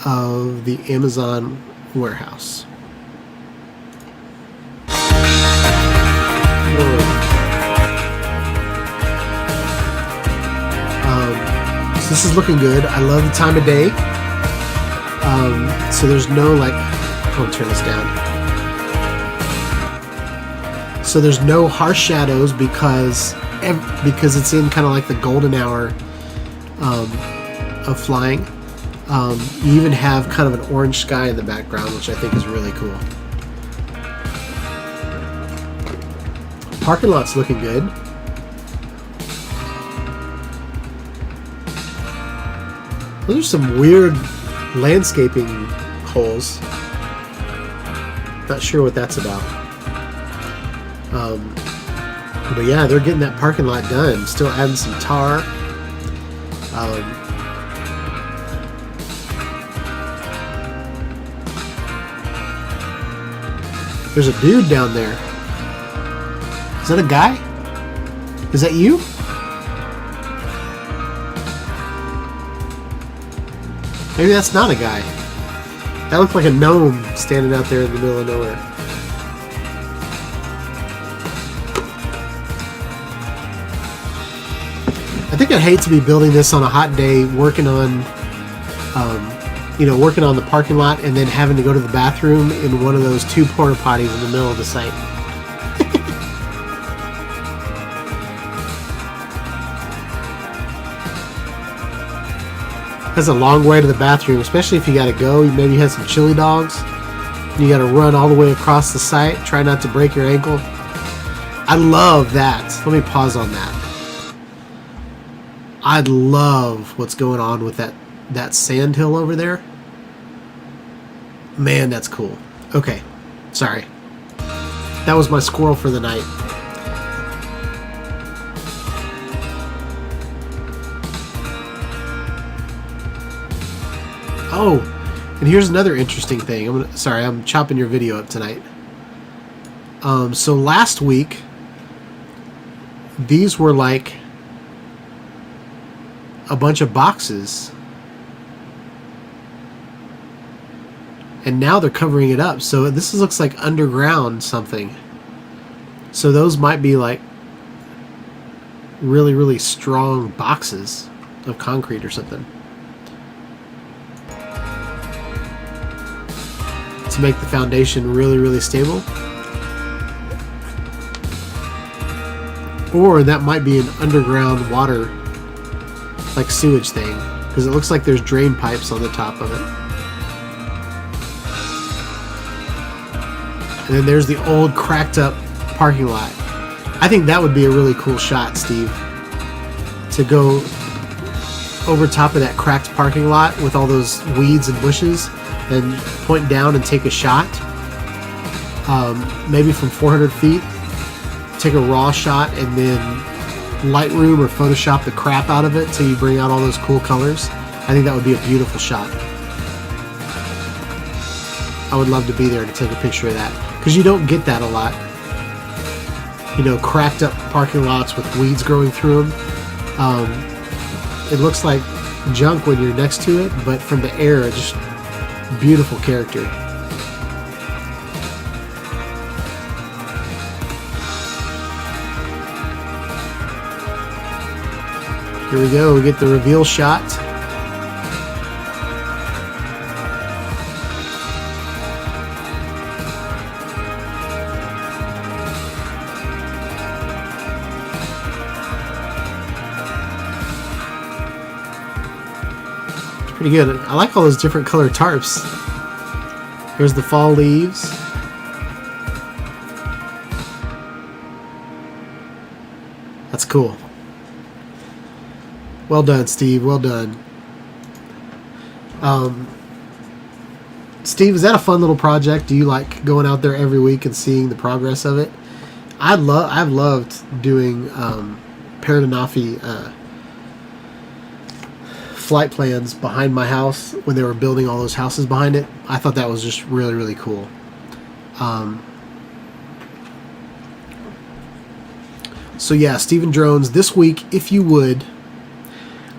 D: of the Amazon warehouse. So this is looking good. I love the time of day. So there's no like, I'll turn this down. So there's no harsh shadows because it's in kind of like the golden hour of flying. You even have kind of an orange sky in the background, which I think is really cool. Parking lot's looking good. Those are some weird landscaping holes. Not sure what that's about. But yeah, they're getting that parking lot done. Still adding some tar. There's a dude down there. Is that a guy? Is that you? Maybe that's not a guy. That looked like a gnome standing out there in the middle of nowhere. I think I'd hate to be building this on a hot day, working on, working on the parking lot, and then having to go to the bathroom in one of those 2 porta potties in the middle of the site. That's a long way to the bathroom, especially if you got to go. You maybe had some chili dogs. And you got to run all the way across the site. Try not to break your ankle. I love that. Let me pause on that. I love what's going on with that sand hill over there. Man, that's cool. Okay, sorry. That was my squirrel for the night. Oh, and here's another interesting thing. I'm chopping your video up tonight. So last week, these were like a bunch of boxes, and now they're covering it up. So this looks like underground something. So those might be like really, really strong boxes of concrete or something, to make the foundation really, really stable. Or that might be an underground water, like sewage thing, because it looks like there's drain pipes on the top of it. And then there's the old cracked up parking lot. I think that would be a really cool shot, Steve, to go over top of that cracked parking lot with all those weeds and bushes and point down and take a shot, maybe from 400 feet, take a raw shot, and then Lightroom or Photoshop the crap out of it till you bring out all those cool colors. I think that would be a beautiful shot. I would love to be there to take a picture of that, because you don't get that a lot. You know, cracked up parking lots with weeds growing through them. It looks like junk when you're next to it, but from the air, it's just beautiful character. Here we go, we get the reveal shot. It's pretty good. I like all those different colored tarps. Here's the fall leaves. That's cool. Well done, Steve. Well done. Steve, is that a fun little project? Do you like going out there every week and seeing the progress of it? I've loved doing Paradenofi flight plans behind my house when they were building all those houses behind it. I thought that was just really, really cool. So yeah, Steven Drones, this week, if you would,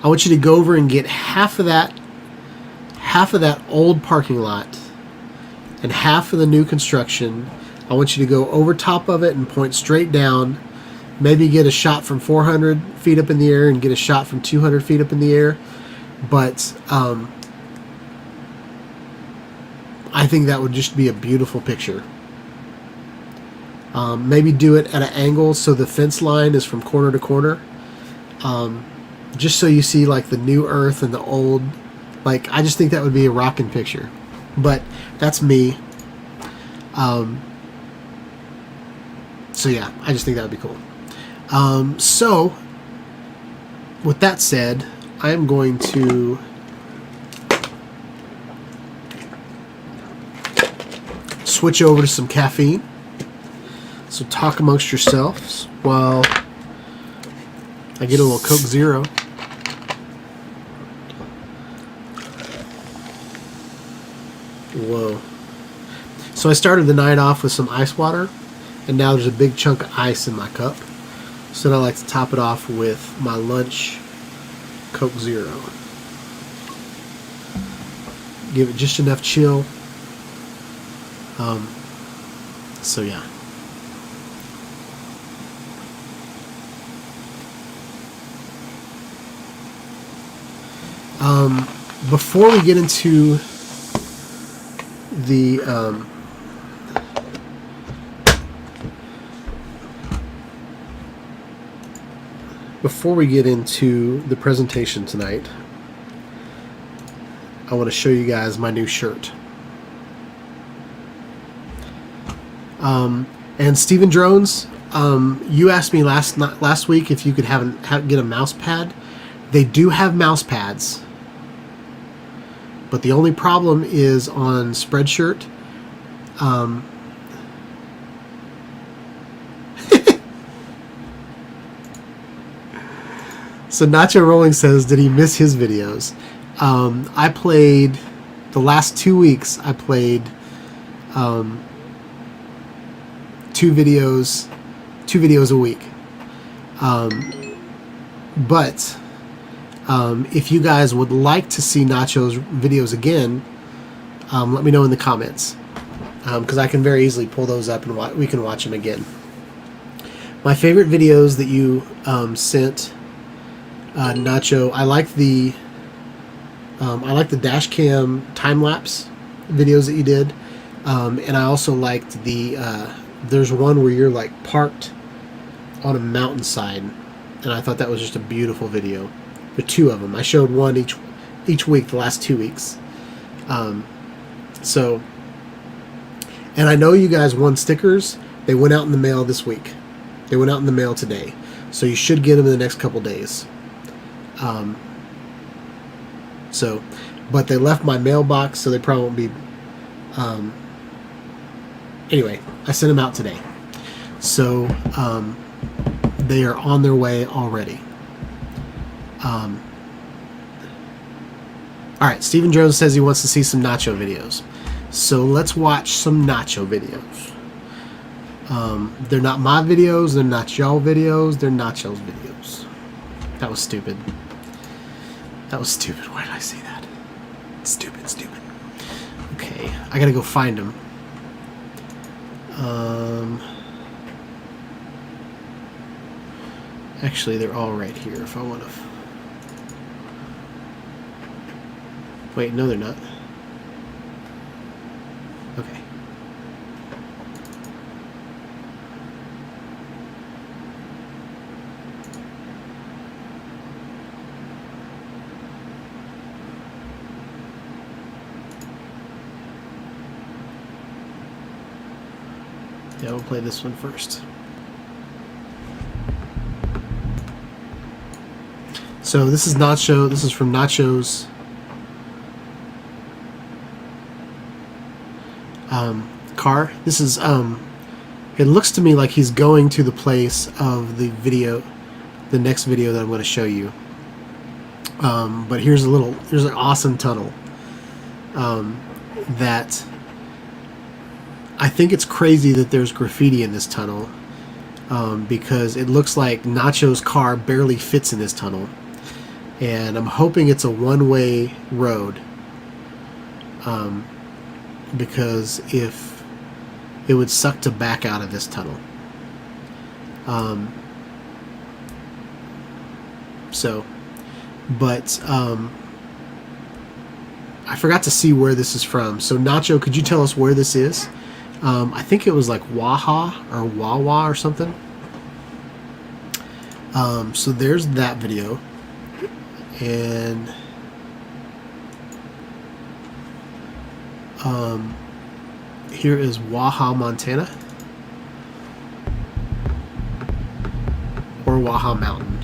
D: I want you to go over and get half of that old parking lot and half of the new construction. I want you to go over top of it and point straight down. Maybe get a shot from 400 feet up in the air and get a shot from 200 feet up in the air. But I think that would just be a beautiful picture. Maybe do it at an angle so the fence line is from corner to corner. Just so you see like the new earth and the old. Like, I just think that would be a rockin' picture. But that's me. So yeah, I just think that would be cool. So with that said, I am going to switch over to some caffeine. So talk amongst yourselves while I get a little Coke Zero. Whoa. So I started the night off with some ice water, and now there's a big chunk of ice in my cup. So then I like to top it off with my lunch Coke Zero. give it just enough chill. So yeah. Before we get into the presentation tonight, I want to show you guys my new shirt. And Steven Drones, you asked me last week if you could get a mouse pad. They do have mouse pads, but the only problem is on Spreadshirt. So Nacho Rolling says, did he miss his videos? I played the last 2 weeks. I played two videos a week. But if you guys would like to see Nacho's videos again, let me know in the comments, because I can very easily pull those up and we can watch them again. My favorite videos that you sent, Nacho, I like the dash cam time lapse videos that you did, and I also liked there's one where you're like parked on a mountainside, and I thought that was just a beautiful video. The two of them, I showed one each week the last 2 weeks. So, and I know you guys won stickers. They went out in the mail this week. They went out in the mail today, so you should get them in the next couple days. So, but they left my mailbox, so they probably won't be. Anyway, I sent them out today, so they are on their way already. All right, Steven Jones says he wants to see some Nacho videos, so let's watch some Nacho videos. They're not my videos, they're not y'all videos, they're Nacho's videos. That was stupid. That was stupid. Why did I say that? Stupid. Okay, I gotta go find them. Actually, they're all right here if I want to. Wait, no, they're not. Okay. Yeah, we'll play this one first. So this is Nacho. This is from Nacho's car. This is it looks to me like he's going to the place of the next video that I'm going to show you. But here's an awesome tunnel that I think it's crazy that there's graffiti in this tunnel, because it looks like Nacho's car barely fits in this tunnel, and I'm hoping it's a one-way road, because if it would suck to back out of this tunnel. I forgot to see where this is from. So Nacho, could you tell us where this is? I think it was like Waha or Wawa or something. So there's that video. And here is Waha, Montana, or Waha Mountain.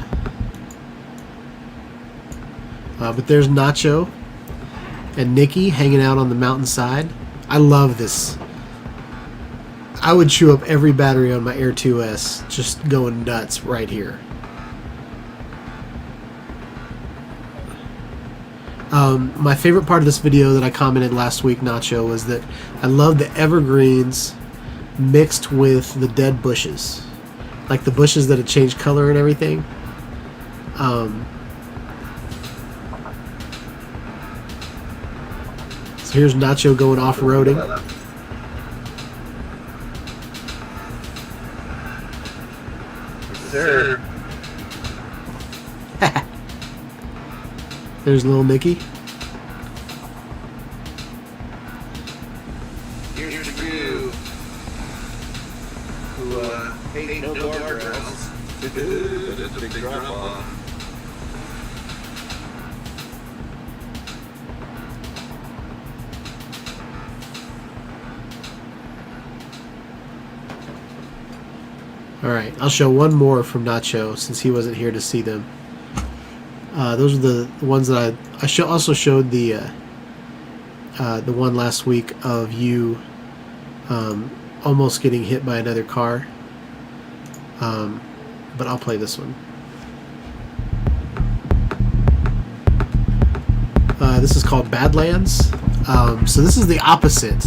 D: But there's Nacho and Nikki hanging out on the mountainside. I love this. I would chew up every battery on my Air 2S just going nuts right here. My favorite part of this video that I commented last week, Nacho, was that I love the evergreens mixed with the dead bushes. Like the bushes that had changed color and everything. Here's Nacho going off-roading.
E: Sir.
D: There's little Nicky.
E: Here's to you. Who, hate no guardrails. That's a big drop-off.
D: Alright, I'll show one more from Nacho since he wasn't here to see them. Those are the ones that I also showed the one last week of you almost getting hit by another car. But I'll play this one. This is called Badlands. So this is the opposite.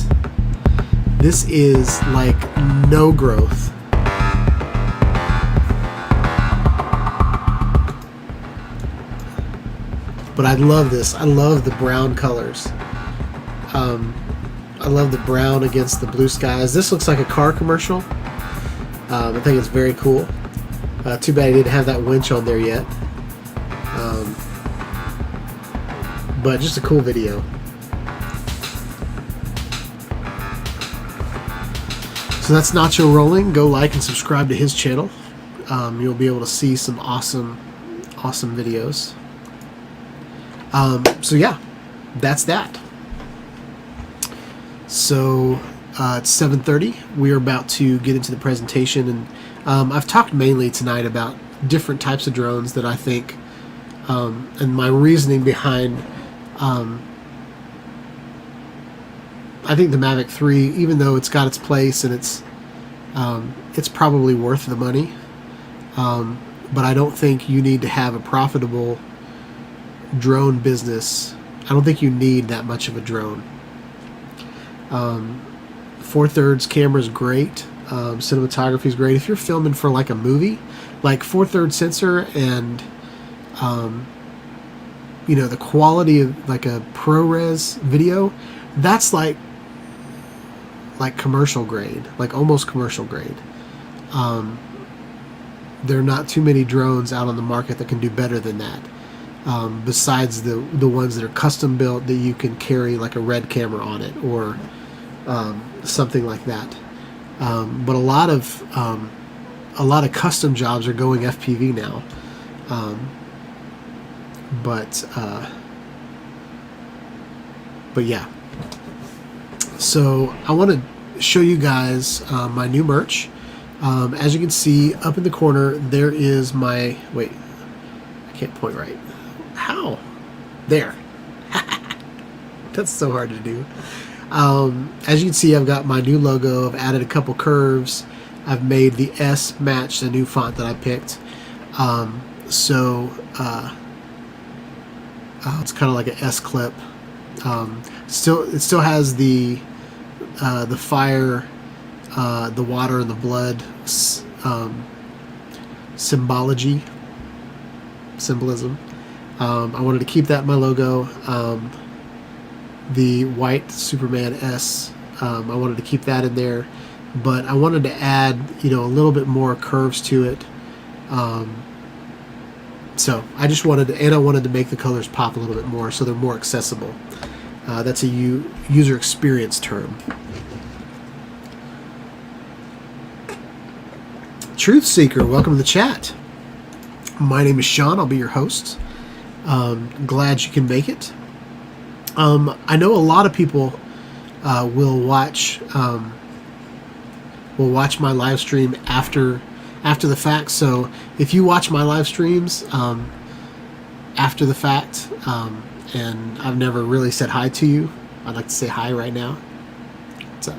D: This is like no growth. But I love this. I love the brown colors. I love the brown against the blue skies. This looks like a car commercial. I think it's very cool. Too bad I didn't have that winch on there yet. But just a cool video. So that's Nacho rolling. Go like and subscribe to his channel. You'll be able to see some awesome videos. So yeah, that's that. So it's 7:30. We are about to get into the presentation, and I've talked mainly tonight about different types of drones that I think, and my reasoning behind. I think the Mavic 3, even though it's got its place and it's probably worth the money, but I don't think you need to have a profitable drone business. I don't think you need that much of a drone. 4/3 camera is great. Cinematography is great. If you're filming for like a movie, like 4/3 sensor and you know, the quality of like a ProRes video, that's like commercial grade, like almost commercial grade. There are not too many drones out on the market that can do better than that. Besides the ones that are custom built that you can carry like a red camera on it or something like that. But a lot of custom jobs are going FPV now. But yeah. So I want to show you guys my new merch. As you can see up in the corner, there is my, wait, I can't point right. How? There. That's so hard to do. As you can see, I've got my new logo. I've added a couple curves. I've made the S match the new font that I picked. It's kind of like an S clip. It still has the fire, the water, and the blood symbolism. I wanted to keep that in my logo. The white Superman S, I wanted to keep that in there, but I wanted to add, you know, a little bit more curves to it. So I just wanted to, and I wanted to make the colors pop a little bit more so they're more accessible. That's a user experience term. Truth Seeker, welcome to the chat. My name is Sean. I'll be your host. Glad you can make it. I know a lot of people will watch my live stream after the fact. So if you watch my live streams after the fact, and I've never really said hi to you, I'd like to say hi right now. What's up?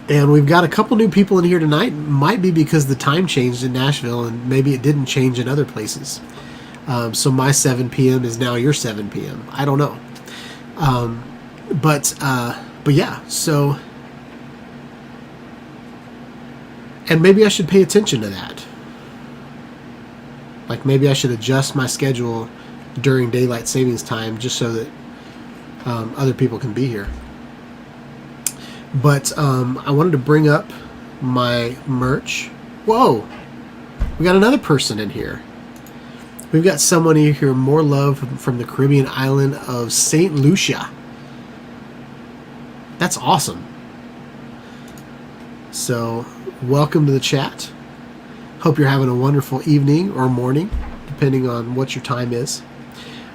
D: And we've got a couple new people in here tonight. Might be because the time changed in Nashville, and maybe it didn't change in other places. So my 7 p.m. is now your 7 p.m. I don't know. But yeah, so, and maybe I should pay attention to that. Like maybe I should adjust my schedule during daylight savings time just so that, other people can be here. But I wanted to bring up my merch. Whoa! We got another person in here. We've got someone here, more love from the Caribbean island of St. Lucia. That's awesome. So, welcome to the chat. Hope you're having a wonderful evening or morning, depending on what your time is.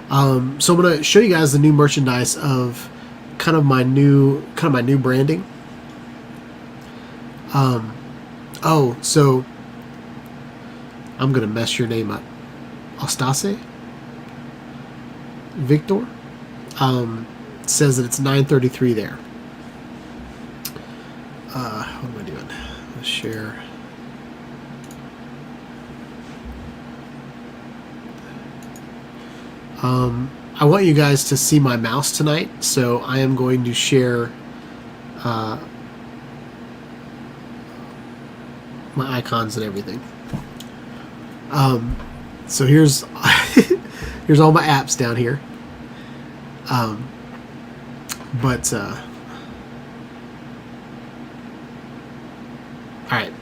D: So I'm going to show you guys the new merchandise of kind of my new branding. Oh, so I'm going to mess your name up. Ostase? Victor? Says that it's 9:33 there. What am I doing? Let's share. I want you guys to see my mouse tonight, so I am going to share my icons and everything. So here's here's all my apps down here. Alright.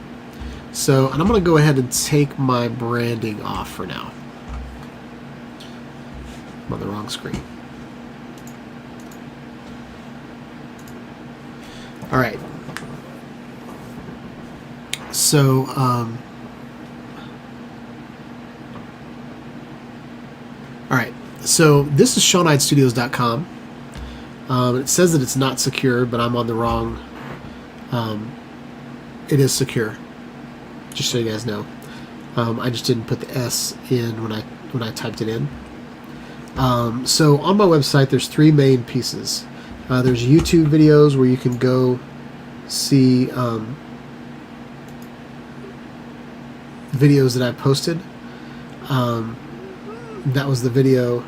D: So, and I'm going to go ahead and take my branding off for now. I'm on the wrong screen. Alright. So, alright. So, this is SeanHydeStudios.com. It says that it's not secure, but I'm on the wrong... it is secure. Just so you guys know. I just didn't put the S in when I typed it in. So on my website, there's three main pieces. There's YouTube videos where you can go see videos that I posted. That was the video.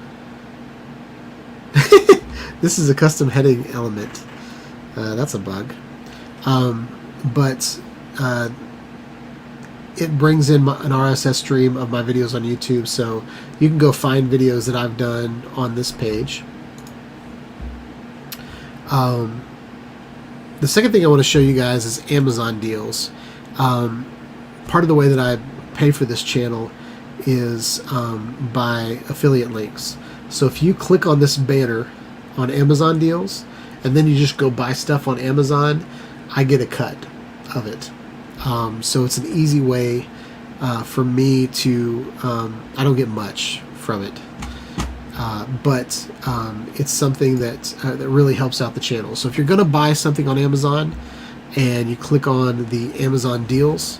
D: This is a custom heading element. That's a bug. But it brings in an RSS stream of my videos on YouTube, so you can go find videos that I've done on this page. The second thing I want to show you guys is Amazon deals. Part of the way that I pay for this channel is by affiliate links. So if you click on this banner on Amazon deals, and then you just go buy stuff on Amazon, I get a cut of it. So it's an easy way for me to, I don't get much from it, but it's something that really helps out the channel. So if you're going to buy something on Amazon and you click on the Amazon deals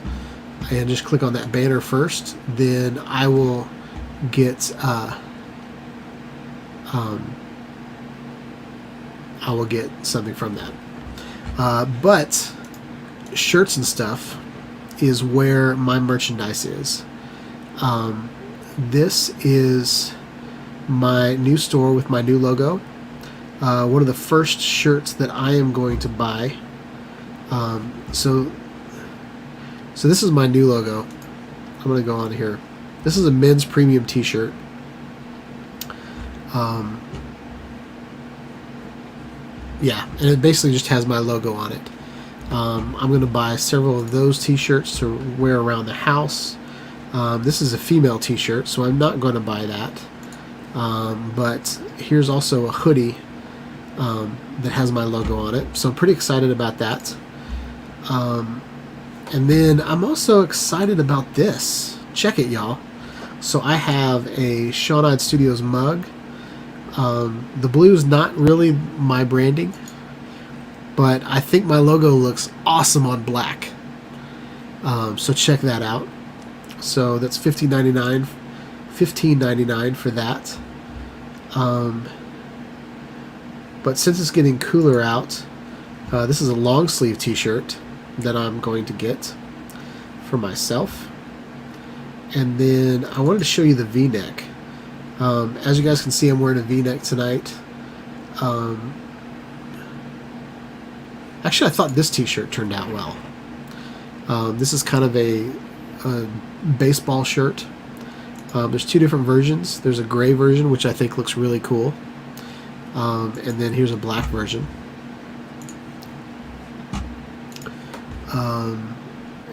D: and just click on that banner first, then I will get something from that. But shirts and stuff is where my merchandise is. This is my new store with my new logo. One of the first shirts that I am going to buy. So this is my new logo. I'm going to go on here. This is a men's premium t-shirt. Yeah, and it basically just has my logo on it. I'm going to buy several of those t-shirts to wear around the house. This is a female t-shirt, so I'm not going to buy that. But here's also a hoodie that has my logo on it, so I'm pretty excited about that. And then I'm also excited about this. Check it, y'all. So I have a Sean Hyde Studios mug. The blue is not really my branding, but I think my logo looks awesome on black. So check that out. So that's $15.99 for that. But since it's getting cooler out, this is a long sleeve t-shirt that I'm going to get for myself. And then I wanted to show you the v-neck. As you guys can see, I'm wearing a v-neck tonight. Actually, I thought this t-shirt turned out well. This is kind of a baseball shirt. There's two different versions. There's a gray version, which I think looks really cool. And then here's a black version.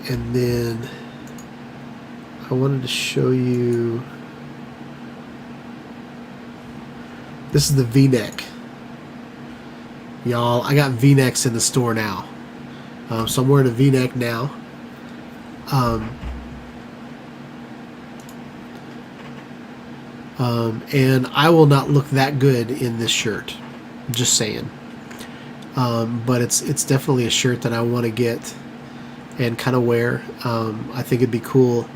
D: And then I wanted to show you, this is the V-neck. Y'all, I got V-necks in the store now. So I'm wearing a V-neck now. And I will not look that good in this shirt. Just saying. But it's definitely a shirt that I want to get and kind of wear. I think it'd be cool,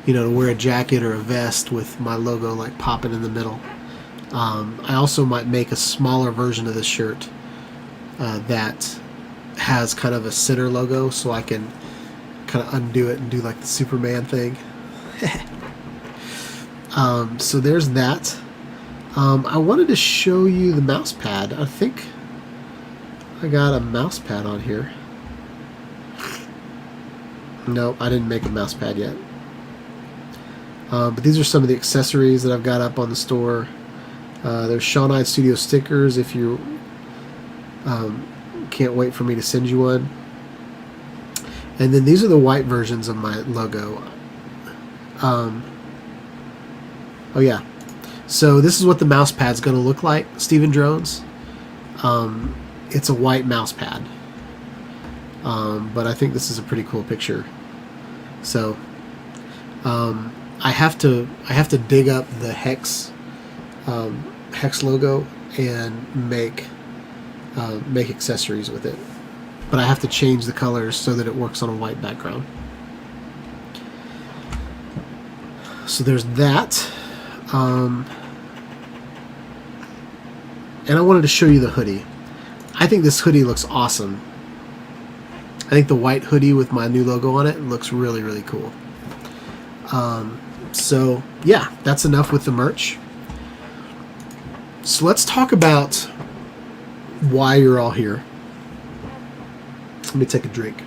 D: you know, to wear a jacket or a vest with my logo like popping in the middle. I also might make a smaller version of this shirt that has kind of a center logo, so I can kind of undo it and do like the Superman thing. So there's that. I wanted to show you the mouse pad. I think I got a mouse pad on here. Nope, I didn't make a mouse pad yet. But these are some of the accessories that I've got up on the store. There's Shawnite Studio stickers if you can't wait for me to send you one. And then these are the white versions of my logo. Oh yeah. So this is what the mouse pad's going to look like, Steven Drones. It's a white mouse pad. But I think this is a pretty cool picture. So I have to dig up the hex logo and make accessories with it. But I have to change the colors so that it works on a white background. So there's that. And I wanted to show you the hoodie. I think this hoodie looks awesome. I think the white hoodie with my new logo on it looks really, really cool. So yeah, that's enough with the merch. So let's talk about why you're all here. Let me take a drink.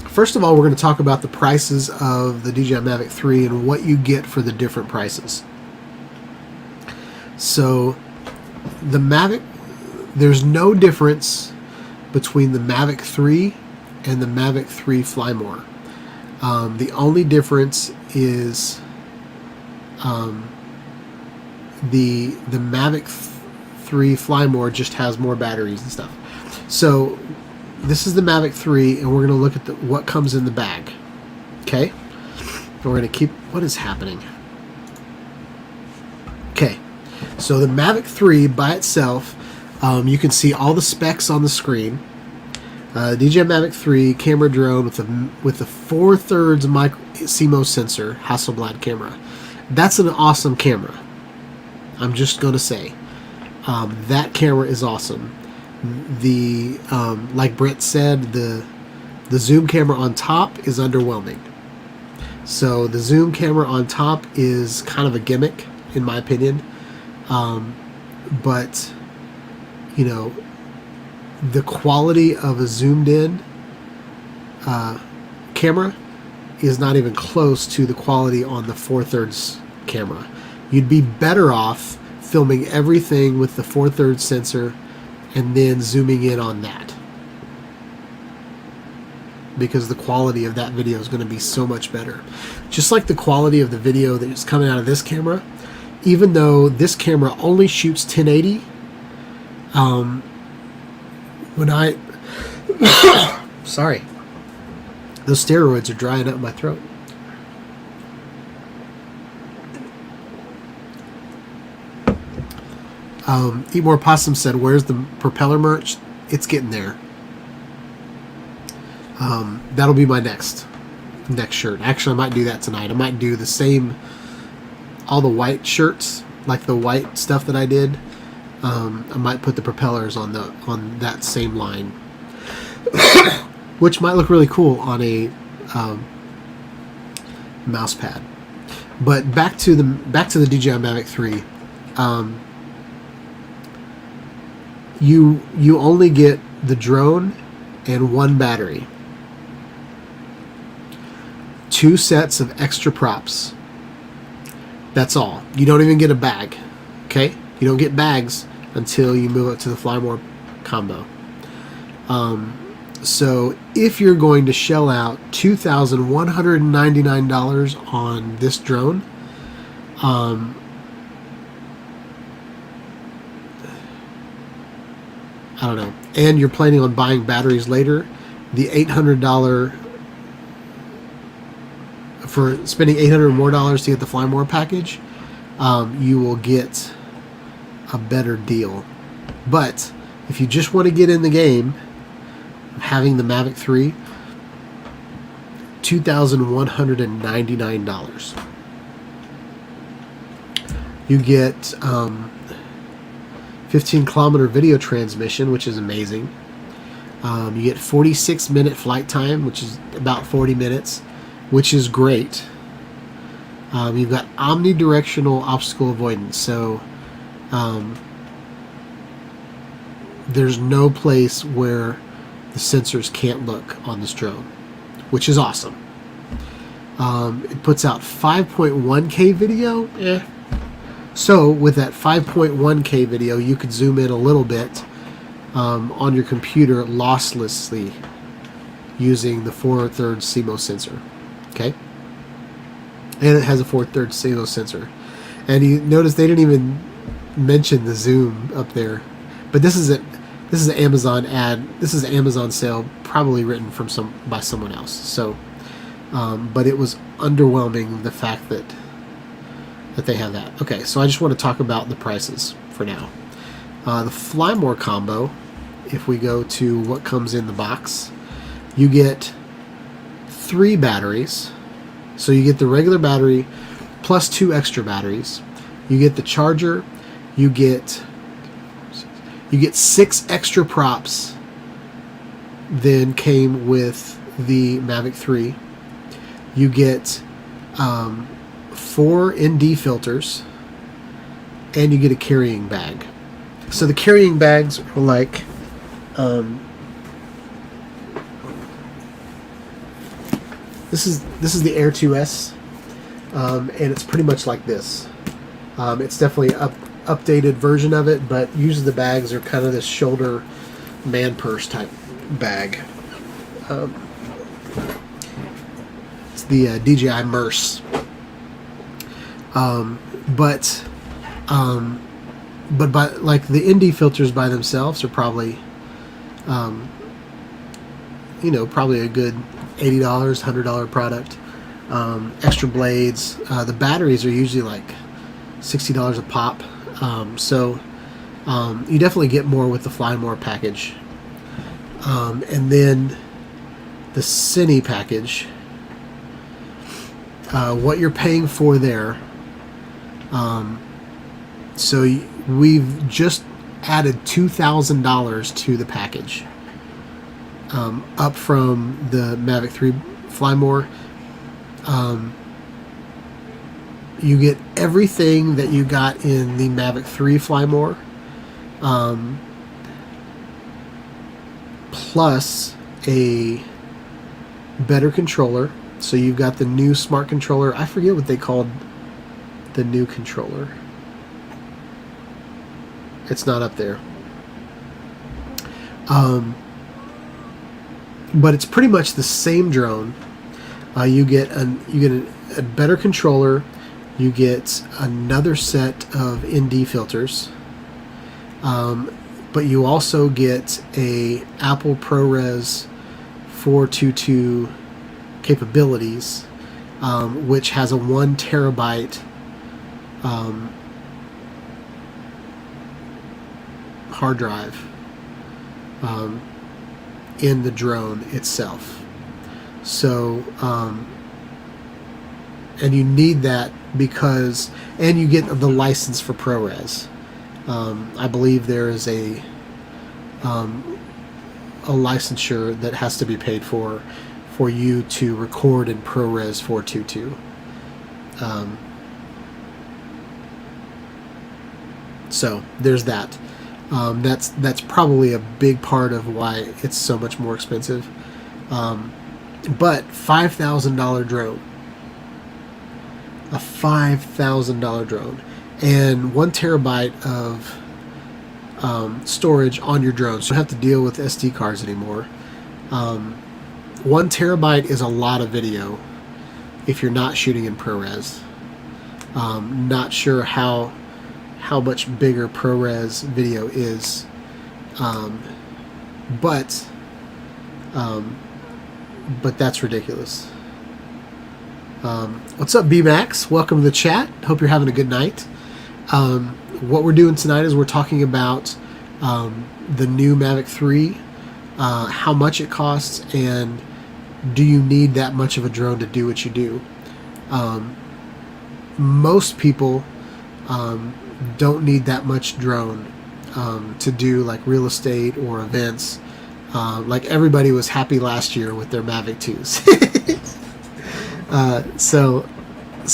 D: First of all, we're going to talk about the prices of the DJI Mavic 3 and what you get for the different prices. So the Mavic, there's no difference between the Mavic 3 and the Mavic 3 Fly More. The only difference is the Mavic 3 Fly More just has more batteries and stuff. So this is the Mavic 3, and we're going to look at what comes in the bag. Okay? And we're going to keep... What is happening? Okay. So the Mavic 3 by itself, you can see all the specs on the screen. DJI Mavic 3 camera drone with a 4/3 micro CMOS sensor Hasselblad camera. That's an awesome camera. I'm just going to say. That camera is awesome. The like Brett said, the zoom camera on top is underwhelming. So the zoom camera on top is kind of a gimmick, in my opinion. But you know, the quality of a zoomed in camera is not even close to the quality on the 4/3 camera. You'd be better off filming everything with the 4/3 sensor and then zooming in on that, because the quality of that video is going to be so much better. Just like the quality of the video that is coming out of this camera, even though this camera only shoots 1080, when I sorry, those steroids are drying up my throat. Eat More Possum said, where's the propeller merch? It's getting there. That'll be my next shirt. Actually, I might do that tonight. I might do the same, all the white shirts, like the white stuff that I did. I might put the propellers on that same line, which might look really cool on a mouse pad. But back to the DJI Mavic 3. You only get the drone and one battery, 2 sets of extra props, That's all. You don't even get a bag. Okay? You don't get bags until you move up to the Fly More combo. So if you're going to shell out $2,199 on this drone, I don't know, and you're planning on buying batteries later, the $800 for spending $800 more to get the Fly More package, you will get a better deal. But if you just want to get in the game, having the Mavic 3, $2,199. You get 15-kilometer video transmission, which is amazing. You get 46-minute flight time, which is about 40 minutes, which is great. You've got omnidirectional obstacle avoidance, so there's no place where the sensors can't look on this drone, which is awesome. It puts out 5.1K video. So with that 5.1K video, you could zoom in a little bit on your computer losslessly using the 4/3 CMOS sensor. Okay, and it has a 4/3 CMOS sensor. And you notice they didn't even mention the zoom up there, but this is an Amazon ad. This is an Amazon sale, probably written by someone else. So, but it was underwhelming, the fact that they have that. Okay, so I just want to talk about the prices for now. The Fly More combo, if we go to what comes in the box, you get 3 batteries. So you get the regular battery plus 2 extra batteries. You get the charger. You get 6 extra props than came with the Mavic 3. You get 4 ND filters, and you get a carrying bag. So the carrying bags are like this is the Air 2S, and it's pretty much like this. It's definitely an updated version of it, but usually the bags are kind of this shoulder man purse type bag. It's the DJI Merce. But by like the ND filters by themselves are probably probably a good $80, $100 product. Extra blades. The batteries are usually like $60 a pop. So you definitely get more with the Fly More package. And then the Cine package, what you're paying for there. So we've just added $2,000 to the package, up from the Mavic 3 Fly More. You get everything that you got in the Mavic 3 Fly More, plus a better controller. So you've got the new smart controller. I forget what they called the new controller. It's not up there. But it's pretty much the same drone. You get a better controller. You get another set of ND filters. But you also get a Apple ProRes 422 capabilities, which has a 1 terabyte hard drive in the drone itself. So and you need that because, and you get the license for ProRes. I believe there is a licensure that has to be paid for you to record in ProRes 422. So there's that. That's probably a big part of why it's so much more expensive. But $5,000 drone. a $5,000 drone, and 1 terabyte of storage on your drone, so you don't have to deal with SD cards anymore. 1 terabyte is a lot of video if you're not shooting in ProRes. Not sure how much bigger ProRes video is, but that's ridiculous. What's up, B-Max? Welcome to the chat. Hope you're having a good night. What we're doing tonight is we're talking about the new Mavic 3, how much it costs, and do you need that much of a drone to do what you do? Most people don't need that much drone to do like real estate or events. Like everybody was happy last year with their Mavic 2s. So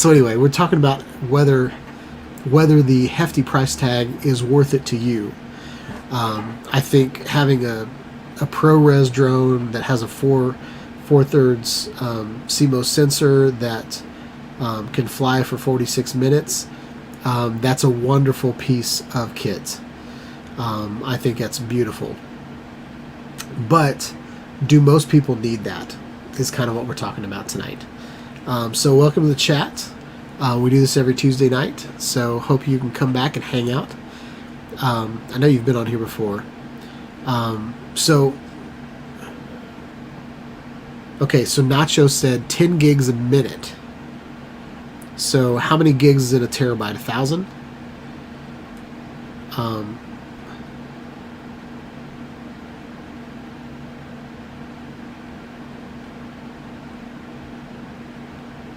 D: anyway, we're talking about whether the hefty price tag is worth it to you. I think having a ProRes drone that has a 4/3 CMOS sensor that can fly for 46 minutes, that's a wonderful piece of kit. I think that's beautiful. But do most people need that? Is kind of what we're talking about tonight. So welcome to the chat. We do this every Tuesday night, so hope you can come back and hang out. I know you've been on here before. Okay, so Nacho said 10 gigs a minute. So how many gigs is in a terabyte? 1,000?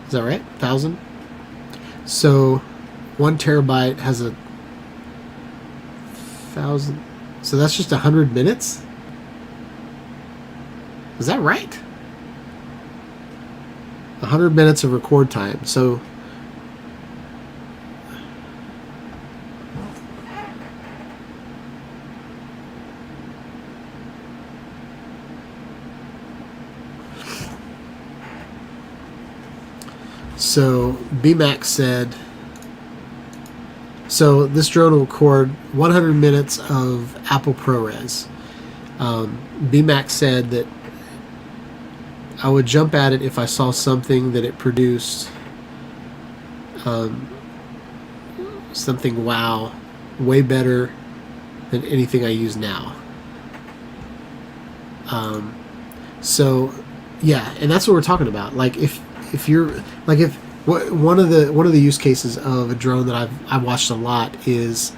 D: Is that right? 1,000? So 1 terabyte has 1,000. So that's just 100 minutes? Is that right? 100 minutes of record time. So BMax said, so this drone will record 100 minutes of Apple ProRes. BMax said that I would jump at it if I saw something that it produced, something wow, way better than anything I use now. So yeah, and that's what we're talking about. Like if you're like one of the use cases of a drone that I've watched a lot is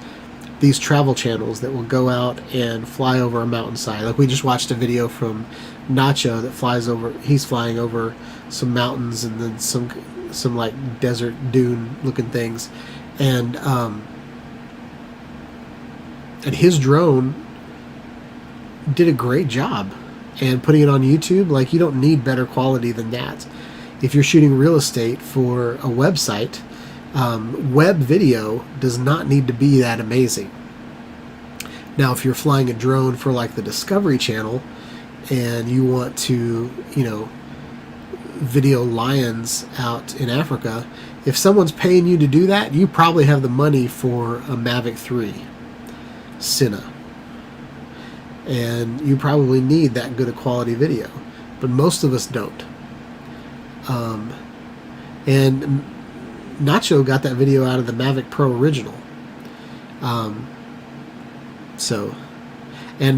D: these travel channels that will go out and fly over a mountainside. Like we just watched a video from Nacho that flies over. He's flying over some mountains and then some like desert dune looking things, and his drone did a great job. And putting it on YouTube, like you don't need better quality than that. If you're shooting real estate for a website, web video does not need to be that amazing. Now, if you're flying a drone for like the Discovery Channel and you want to, video lions out in Africa, if someone's paying you to do that, you probably have the money for a Mavic 3 Cine. And you probably need that good a quality video. But most of us don't. And Nacho got that video out of the Mavic Pro Original. And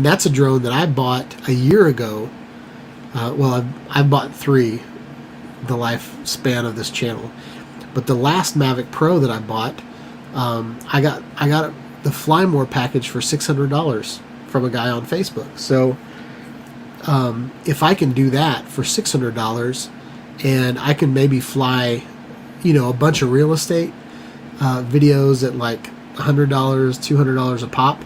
D: that's a drone that I bought a year ago. I bought 3 the lifespan of this channel. But the last Mavic Pro that I bought, I got the Fly More package for $600 from a guy on Facebook. So if I can do that for $600, and I can maybe fly, a bunch of real estate videos at like $100, $200 a pop.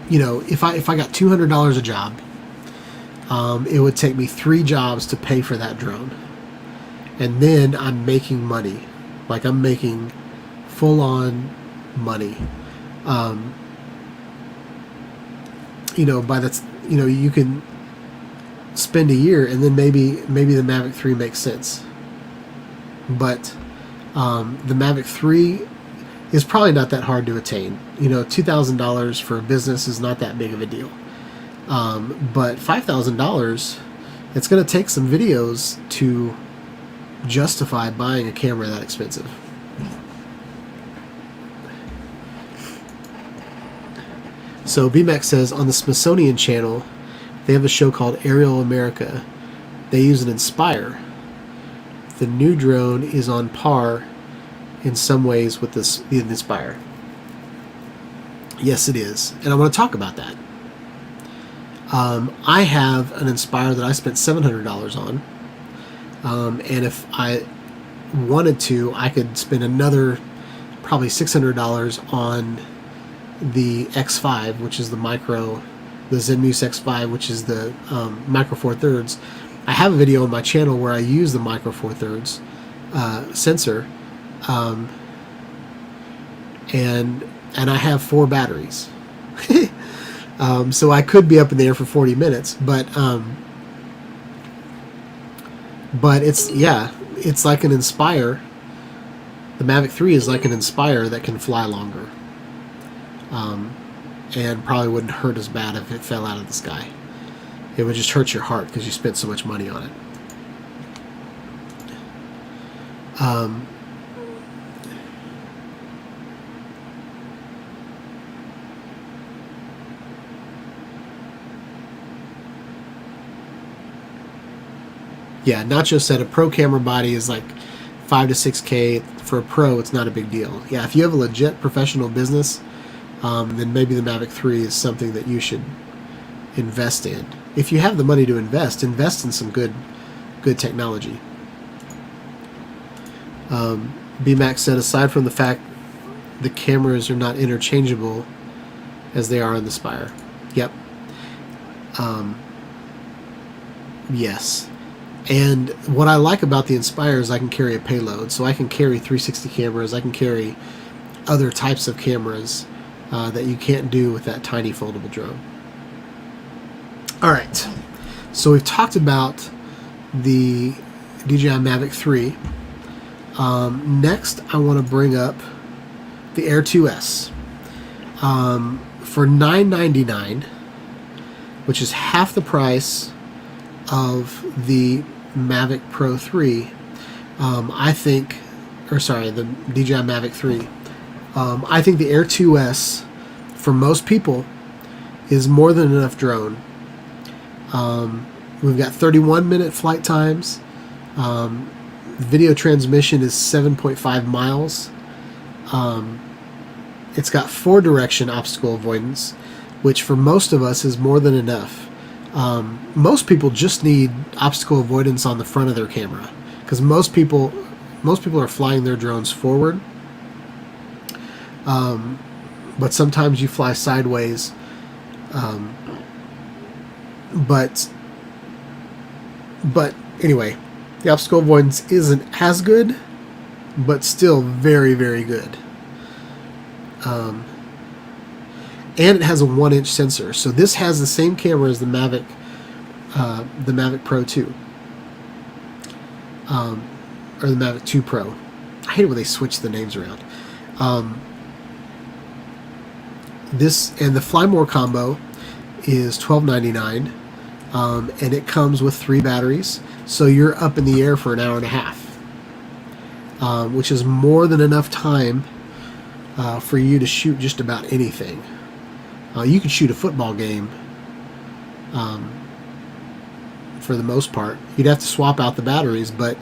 D: If I got $200 a job, it would take me 3 jobs to pay for that drone, and then I'm making money. Like I'm making full-on money. By that's you can spend a year and then maybe the Mavic 3 makes sense. but the Mavic 3 is probably not that hard to attain. You know, $2,000 for a business is not that big of a deal. But $5,000, it's going to take some videos to justify buying a camera that expensive. So BMAX says, on the Smithsonian Channel, they have a show called Aerial America. They use an Inspire. The new drone is on par in some ways with the Inspire. Yes, it is. And I want to talk about that. I have an Inspire that I spent $700 on. And if I wanted to, I could spend another probably $600 on the X5, which is the Zenmuse X5, which is the Micro Four Thirds. I have a video on my channel where I use the Micro Four Thirds sensor, and I have 4 batteries. So I could be up in the air for 40 minutes, but it's like an Inspire. The Mavic 3 is like an Inspire that can fly longer, and probably wouldn't hurt as bad if it fell out of the sky. It would just hurt your heart because you spent so much money on it. Yeah, Nacho said a pro camera body is like $5 to $6K. For a pro, it's not a big deal. Yeah, if you have a legit professional business, then maybe the Mavic 3 is something that you should invest in. If you have the money to invest in some good technology. BMAX said, aside from the fact the cameras are not interchangeable as they are on the Spire. Yep. Yes. And what I like about the Inspire is I can carry a payload. So I can carry 360 cameras. I can carry other types of cameras that you can't do with that tiny foldable drone. Alright. So we've talked about the DJI Mavic 3. Next, I want to bring up the Air 2S. For $999, which is half the price of the Mavic Pro 3, the DJI Mavic 3, I think the Air 2S, for most people, is more than enough drone. We've got 31-minute flight times. Video transmission is 7.5 miles. It's got 4-direction obstacle avoidance, which for most of us is more than enough. Most people just need obstacle avoidance on the front of their camera, because most people are flying their drones forward. But sometimes you fly sideways. But anyway, the obstacle avoidance isn't as good, but still very, very good. And it has a 1-inch sensor. So this has the same camera as the Mavic Pro 2. Or the Mavic 2 Pro. I hate it when they switch the names around. This and the Fly More combo is $12.99, and it comes with 3 batteries, so you're up in the air for an hour and a half, which is more than enough time for you to shoot just about anything. You could shoot a football game for the most part. You'd have to swap out the batteries, but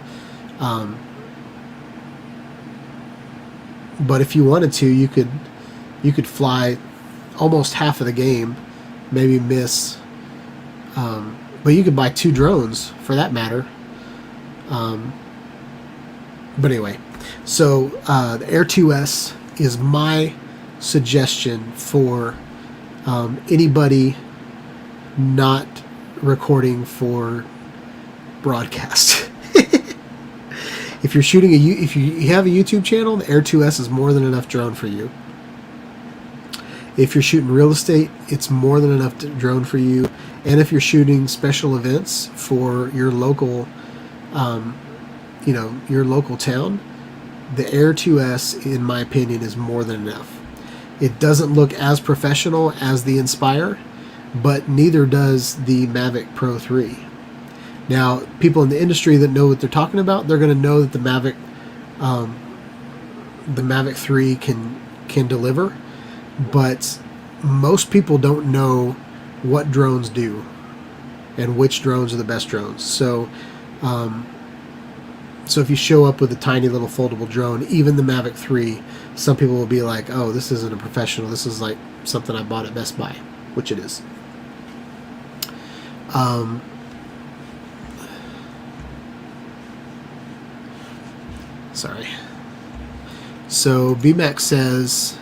D: if you wanted to, you could fly almost half of the game, maybe miss. But you could buy 2 drones for that matter. But anyway, so the Air 2S is my suggestion for anybody not recording for broadcast. If you're shooting if you have a YouTube channel, the Air 2S is more than enough drone for you. If you're shooting real estate, it's more than enough drone for you. And if you're shooting special events for your local you know, your local town, the Air 2S, in my opinion, is more than enough. It doesn't look as professional as the Inspire, but neither does the Mavic Pro 3. Now, people in the industry that know what they're talking about, they're going to know that the Mavic 3 can deliver, but most people don't know what drones do and which drones are the best drones. So if you show up with a tiny little foldable drone, even the Mavic 3, some people will be like, oh, this isn't a professional, this is like something I bought at Best Buy, which it is. Sorry. So BMAX says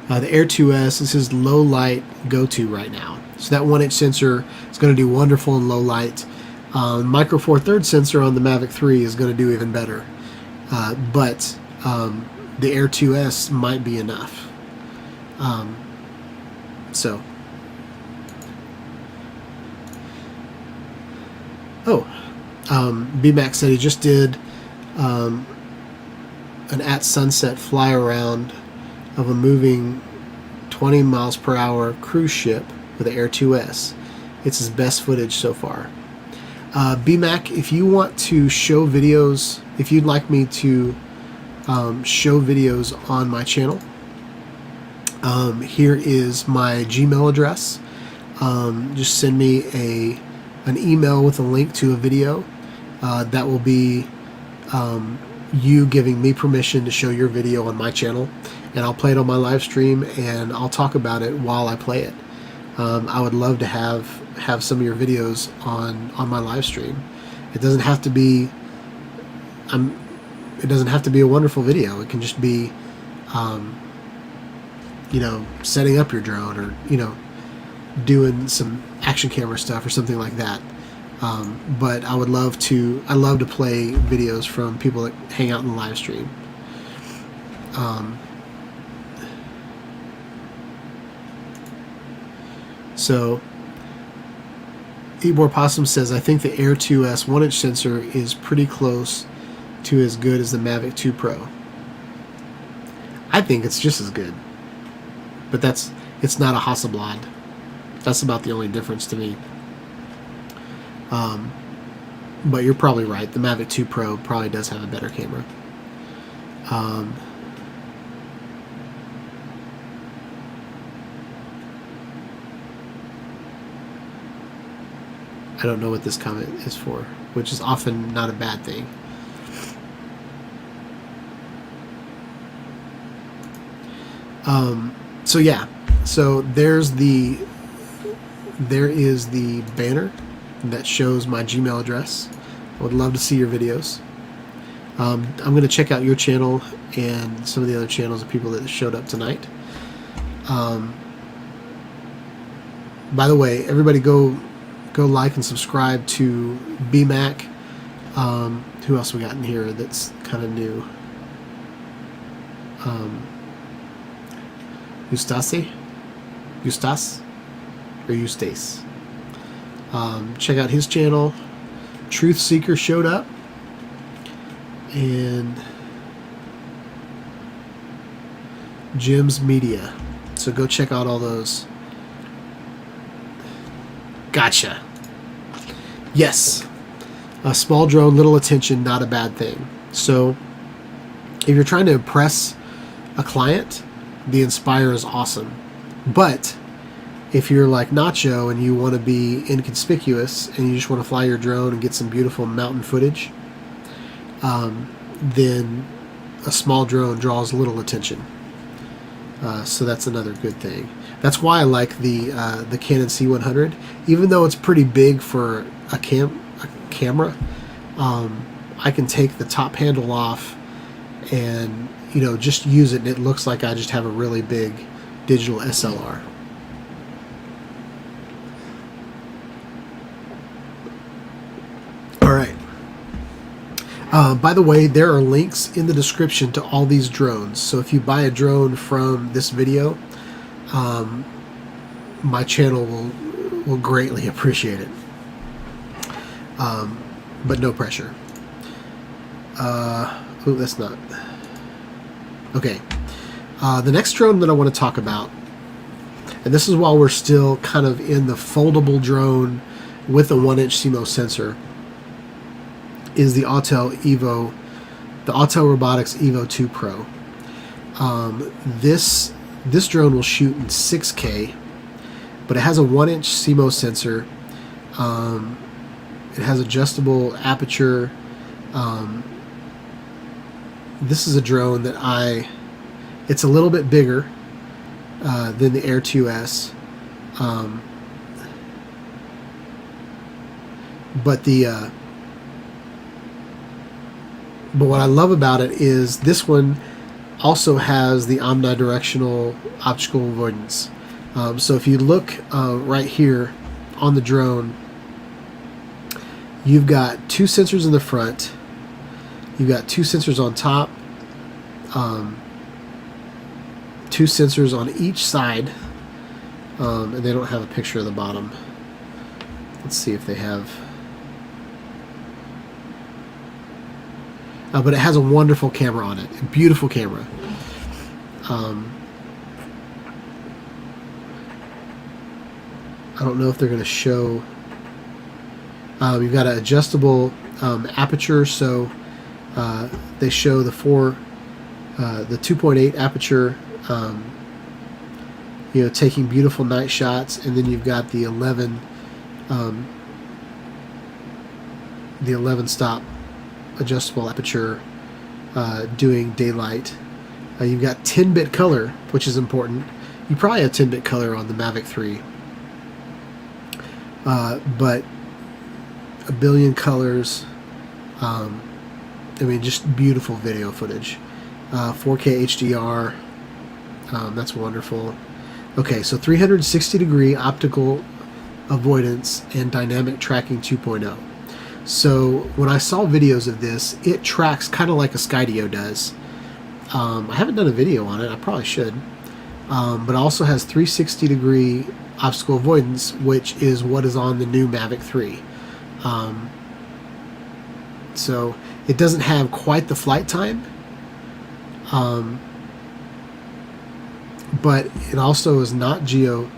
D: the Air 2S is his low light go-to right now. So that 1-inch sensor is going to do wonderful in low light. Micro Four Thirds sensor on the Mavic 3 is going to do even better. But the Air 2S might be enough. BMAX said he just did an at sunset fly around of a moving 20 miles per hour cruise ship with the Air 2S. It's his best footage so far. BMAC, if you want to show videos, if you'd like me to show videos on my channel, here is my Gmail address. Just send me an email with a link to a video. That will be you giving me permission to show your video on my channel, and I'll play it on my live stream and I'll talk about it while I play it. I would love to have some of your videos on my live stream. It doesn't have to be it doesn't have to be a wonderful video. It can just be you know, setting up your drone, or you know, doing some action camera stuff or something like that. But I love to play videos from people that hang out in the live stream. So Ebor Possum says, I think the Air 2S 1-inch sensor is pretty close to as good as the Mavic 2 Pro. I think it's just as good, but it's not a Hasselblad. That's about the only difference to me. But you're probably right. The Mavic 2 Pro probably does have a better camera. I don't know what this comment is for, which is often not a bad thing. So yeah, so there is the banner that shows my Gmail address. I would love to see your videos. I'm going to check out your channel and some of the other channels of people that showed up tonight. By the way, everybody go like and subscribe to BMAC. Who else we got in here that's kind of new? Eustace or Eustace. Check out his channel. Truth Seeker showed up, and Jim's Media. So go check out all those. Gotcha. Yes. A small drone, little attention, not a bad thing. So if you're trying to impress a client, the Inspire is awesome. But if you're like Nacho and you want to be inconspicuous and you just want to fly your drone and get some beautiful mountain footage, then a small drone draws little attention. So that's another good thing. That's why I like the Canon C100, even though it's pretty big for a camera. I can take the top handle off and just use it, and it looks like I just have a really big digital SLR. All right. By the way, there are links in the description to all these drones. So if you buy a drone from this video, my channel will greatly appreciate it. But no pressure. Oh, that's not. Okay. The next drone that I want to talk about, and this is while we're still kind of in the foldable drone with a 1-inch CMOS sensor, is the Autel Robotics Evo 2 Pro. This drone will shoot in 6K, but it has a 1-inch CMOS sensor. It has adjustable aperture. This is a drone that it's a little bit bigger than the Air 2S, but what I love about it is this one also has the omnidirectional optical avoidance. So if you look right here on the drone, you've got 2 sensors in the front, you've got 2 sensors on top, 2 sensors on each side, and they don't have a picture of the bottom. Let's see if they have. But it has a wonderful camera on it, a beautiful camera. I don't know if they're going to show. You've got an adjustable aperture, so they show the 2.8 aperture, taking beautiful night shots, and then you've got the 11 stop adjustable aperture doing daylight. You've got 10-bit color, which is important. You probably have 10-bit color on the Mavic 3, but a billion colors. I mean, just beautiful video footage. 4K HDR. That's wonderful. Okay, so 360-degree optical avoidance and dynamic tracking 2.0. So when I saw videos of this, it tracks kind of like a Skydio does. I haven't done a video on it. I probably should. But it also has 360-degree optical avoidance, which is what is on the new Mavic 3. So it doesn't have quite the flight time, but it also is not geo-fenced.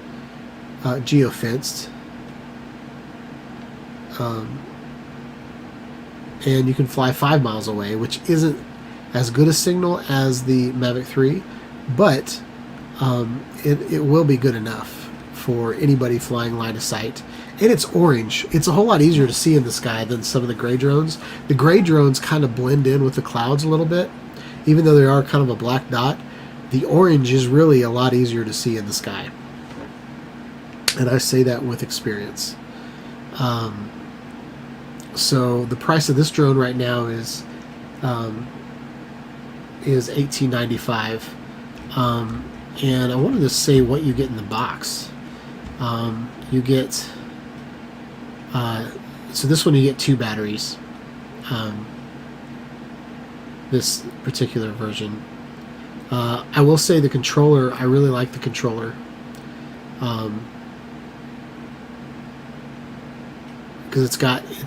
D: And you can fly 5 miles away, which isn't as good a signal as the Mavic 3, but it will be good enough for anybody flying line of sight. And it's orange. It's a whole lot easier to see in the sky than some of the gray drones. The gray drones kind of blend in with the clouds a little bit, even though they are kind of a black dot. The orange is really a lot easier to see in the sky, and I say that with experience. So the price of this drone right now is $18.95, and I wanted to say what you get in the box. You get so this one you get 2 batteries. This particular version. I will say the controller. I really like the controller. Because it's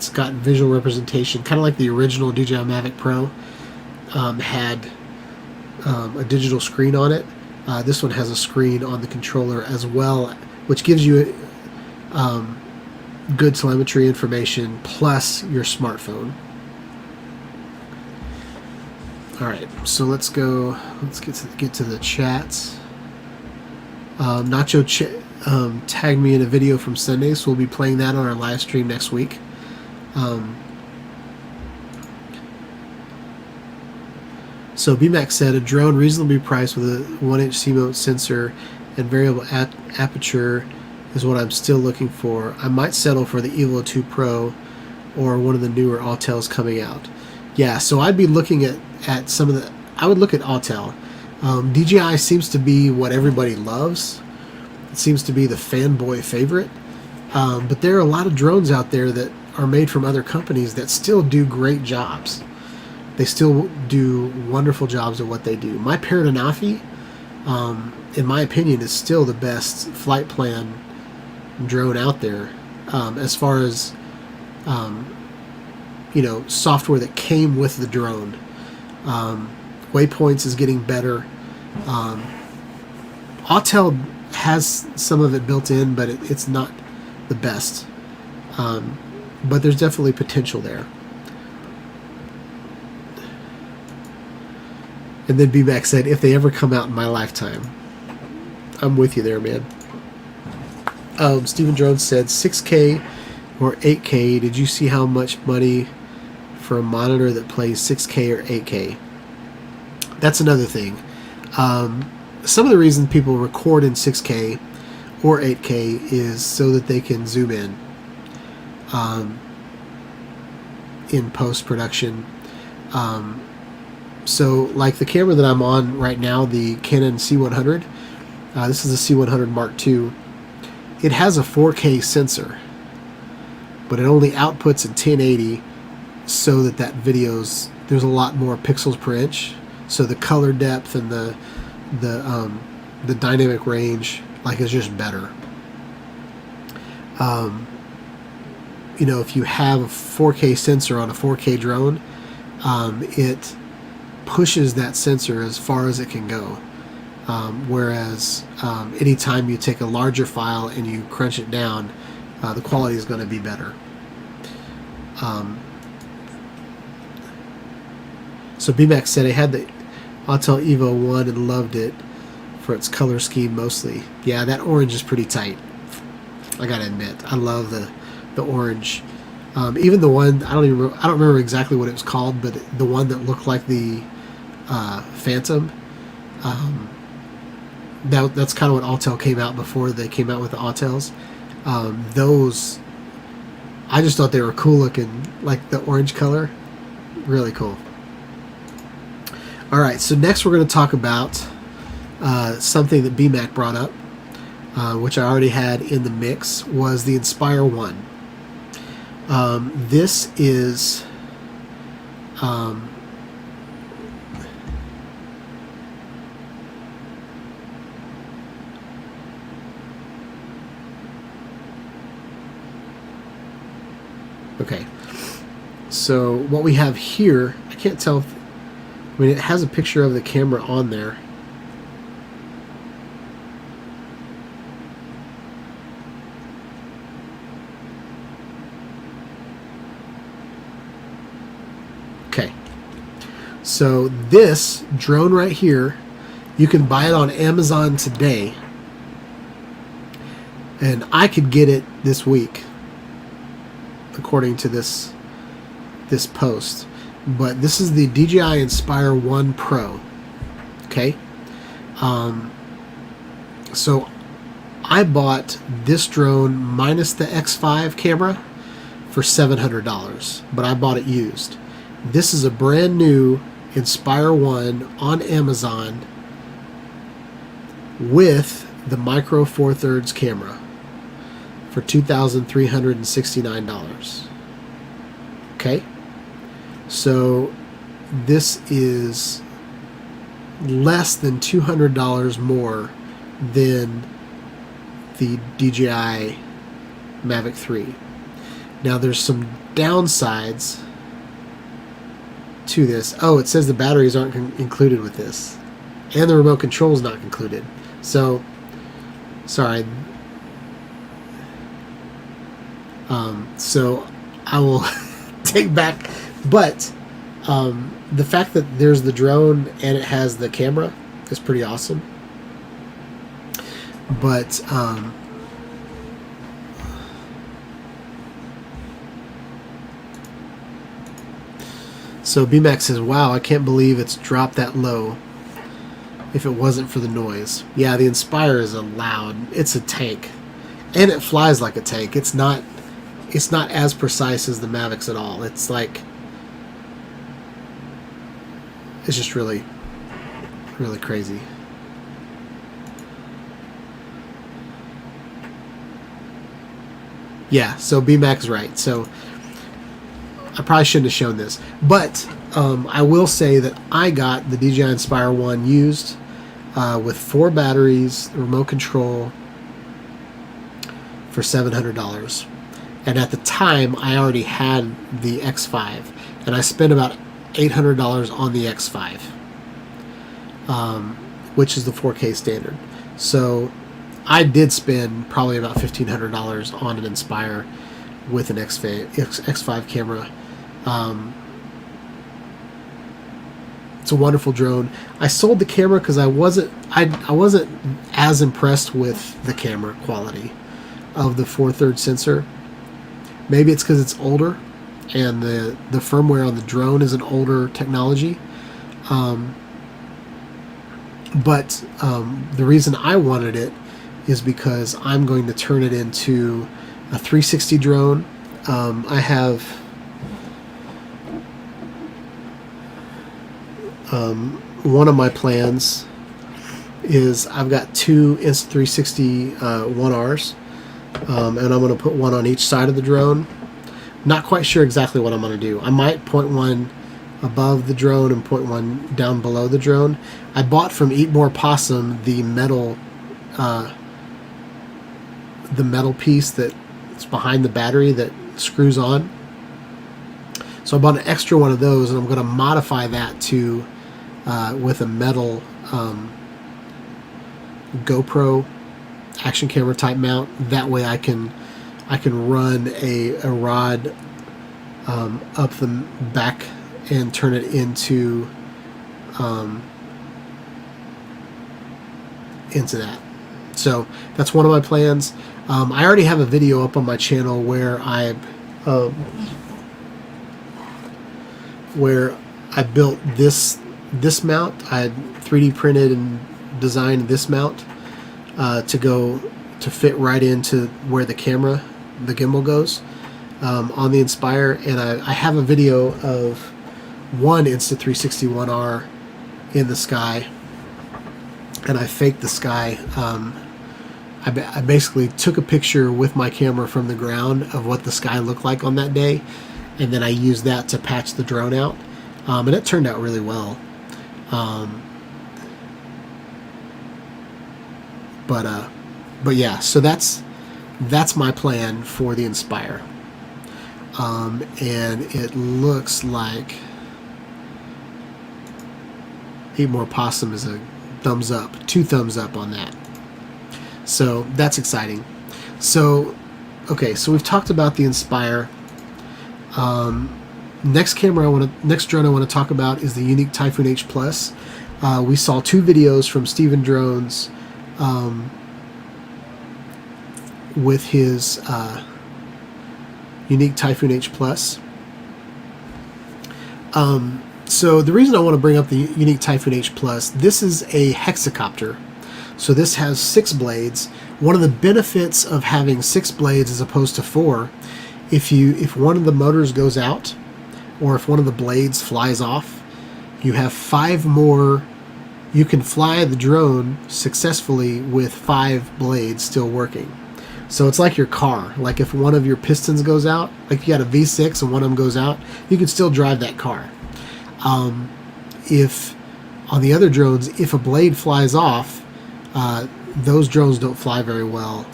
D: got visual representation, kind of like the original DJI Mavic Pro had a digital screen on it. This one has a screen on the controller as well, which gives you good telemetry information plus your smartphone. All right, so let's go. Let's get to the chats. Nacho tagged me in a video from Sunday, so we'll be playing that on our live stream next week. So BMAX said, a drone reasonably priced with a 1-inch CMOS sensor and variable aperture is what I'm still looking for. I might settle for the Evo 2 Pro or one of the newer Autels coming out. Yeah, so I'd be looking at some of the... I would look at Autel. DJI seems to be what everybody loves. It seems to be the fanboy favorite. But there are a lot of drones out there that are made from other companies that still do great jobs. They still do wonderful jobs at what they do. My Parrot Anafi, in my opinion, is still the best flight plan drone out there, as far as software that came with the drone. Waypoints is getting better. Autel has some of it built in, but it's not the best. But there's definitely potential there. And then B-Mac said, if they ever come out in my lifetime. I'm with you there, man. Stephen Jones said 6K or 8K. Did you see how much money for a monitor that plays 6K or 8K? That's another thing. Some of the reason people record in 6K or 8K is so that they can zoom in post-production. So like the camera that I'm on right now, the Canon C100, this is a C100 Mark II. It has a 4K sensor, but it only outputs in 1080 so that video's, there's a lot more pixels per inch. So the color depth and the dynamic range is just better. If you have a 4K sensor on a 4K drone, it pushes that sensor as far as it can go. Whereas anytime you take a larger file and you crunch it down, the quality is going to be better. So BMAX said I had the Autel Evo 1 and loved it for its color scheme mostly. Yeah, that orange is pretty tight. I gotta admit, I love the orange. Even the one I don't remember exactly what it was called, but the one that looked like the Phantom. That's kind of what Autel came out before they came out with the Autels. Those, I just thought they were cool looking, like the orange color. Really cool. Alright, so next we're going to talk about something that BMAC brought up, which I already had in the mix, was the Inspire 1. This is okay, so what we have here, I can't tell if, it has a picture of the camera on there. Okay, so this drone right here, you can buy it on Amazon today, and I could get it this week according to this post. But this is the DJI Inspire 1 Pro. Okay, so I bought this drone minus the X5 camera for $700, but I bought it used. This is a brand new Inspire 1 on Amazon with the Micro Four Thirds camera for $2,369. Okay, so this is less than $200 more than the DJI Mavic 3. Now there's some downsides to this. Oh, it says the batteries aren't included with this, and the remote control is not included. So, sorry. So I will take back, but the fact that there's the drone and it has the camera is pretty awesome. But so BMAX says, wow, I can't believe it's dropped that low if it wasn't for the noise. Yeah, the Inspire is it's a tank, and it flies like a tank. It's not as precise as the Mavics at all. It's just really, really crazy. Yeah, so BMAC is right. So I probably shouldn't have shown this, but I will say that I got the DJI Inspire 1 used with 4 batteries, remote control, for $700. And at the time, I already had the X5, and I spent about $800 on the X5, which is the 4K standard. So I did spend probably about $1,500 on an Inspire with an X5 camera. It's a wonderful drone. I sold the camera because I wasn't as impressed with the camera quality of the 4/3 sensor. Maybe it's because it's older and the firmware on the drone is an older technology. But the reason I wanted it is because I'm going to turn it into a 360 drone. I have one of my plans is I've got two Insta360 1Rs, and I'm going to put one on each side of the drone. Not quite sure exactly what I'm going to do. I might point one above the drone and point one down below the drone. I bought from Eat More Possum the metal piece that's behind the battery that screws on. So I bought an extra one of those, and I'm going to modify that to with a metal GoPro action camera type mount. That way I can run a rod up the back and turn it into that. So that's one of my plans. I already have a video up on my channel where I built this mount. I had 3D printed and designed this mount to fit right into where the gimbal goes on the Inspire. And I have a video of one Insta360 1R in the sky, and I faked the sky. I basically took a picture with my camera from the ground of what the sky looked like on that day, and then I used that to patch the drone out, and it turned out really well. But yeah, so that's my plan for the Inspire, and it looks like Eat More Possum is a thumbs up, 2 thumbs up on that. So that's exciting. So okay, so we've talked about the Inspire. Next drone I want to talk about is the Unique Typhoon H Plus. We saw 2 videos from Steven Drones with his Unique Typhoon H Plus. So the reason I want to bring up the Unique Typhoon H Plus, this is a hexacopter. So this has 6 blades. One of the benefits of having 6 blades as opposed to 4, if one of the motors goes out, or if one of the blades flies off, you have 5 more. You can fly the drone successfully with 5 blades still working. So it's like your car. Like if one of your pistons goes out, like you got a V6 and one of them goes out, you can still drive that car. If on the other drones, if a blade flies off, those drones don't fly very well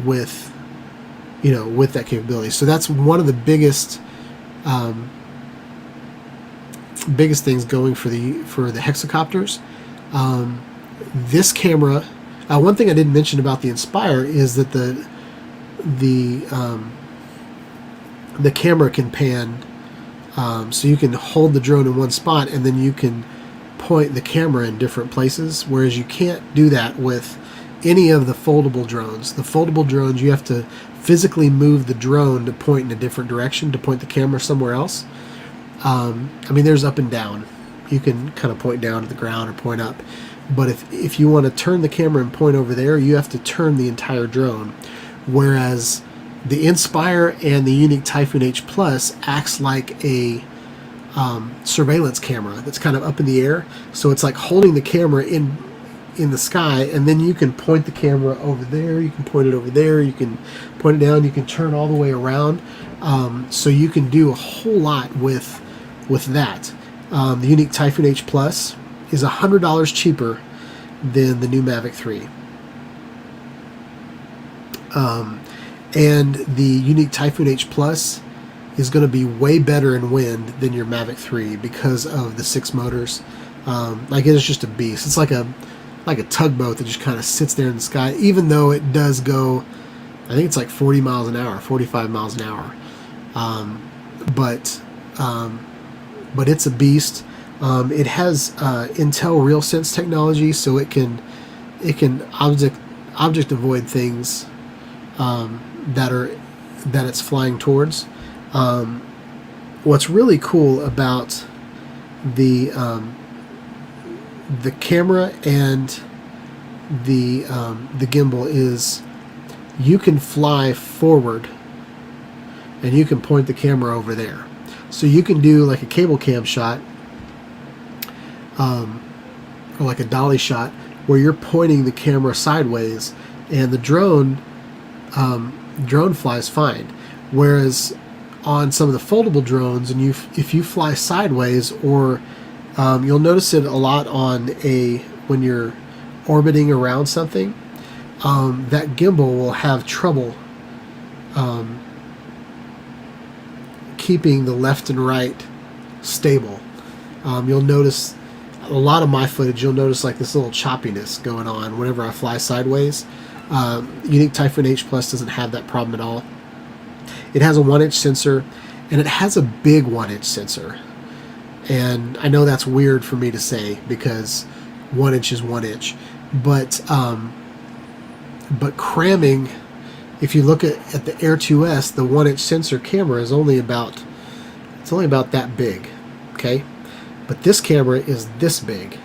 D: with that capability. So that's one of the biggest things going for the hexacopters. This camera, one thing I didn't mention about the Inspire is that the camera can pan, so you can hold the drone in one spot and then you can point the camera in different places, whereas you can't do that with any of the foldable drones. The foldable drones, you have to physically move the drone to point in a different direction, to point the camera somewhere else. I mean, there's up and down. You can kind of point down to the ground or point up. But if you want to turn the camera and point over there, you have to turn the entire drone. Whereas the Inspire and the Unique Typhoon H Plus acts like a surveillance camera that's kind of up in the air. So it's like holding the camera in the sky, and then you can point the camera over there, you can point it over there, you can point it down, you can turn all the way around. So you can do a whole lot with that. The Unique Typhoon H Plus is $100 cheaper than the new Mavic 3. And the Unique Typhoon H Plus is going to be way better in wind than your Mavic 3 because of the 6 motors. Like, it is just a beast. It's like a tugboat that just kind of sits there in the sky, even though it does go, I think it's like 40 miles an hour, 45 miles an hour. But it's a beast. It has Intel RealSense technology, so it can object avoid things that it's flying towards. What's really cool about the camera and the gimbal is you can fly forward and you can point the camera over there. So you can do like a cable cam shot, or like a dolly shot, where you're pointing the camera sideways and the drone flies fine. Whereas on some of the foldable drones, and if you fly sideways, or you'll notice it a lot when you're orbiting around something, that gimbal will have trouble keeping the left and right stable. You'll notice a lot of my footage, you'll notice like this little choppiness going on whenever I fly sideways. Unique Typhoon H Plus doesn't have that problem at all. It has a 1-inch sensor, and it has a big 1-inch sensor. And I know that's weird for me to say because 1 inch is 1 inch, but cramming, if you look at the Air 2S, the 1-inch sensor camera is only about that big, okay? But this camera is this big,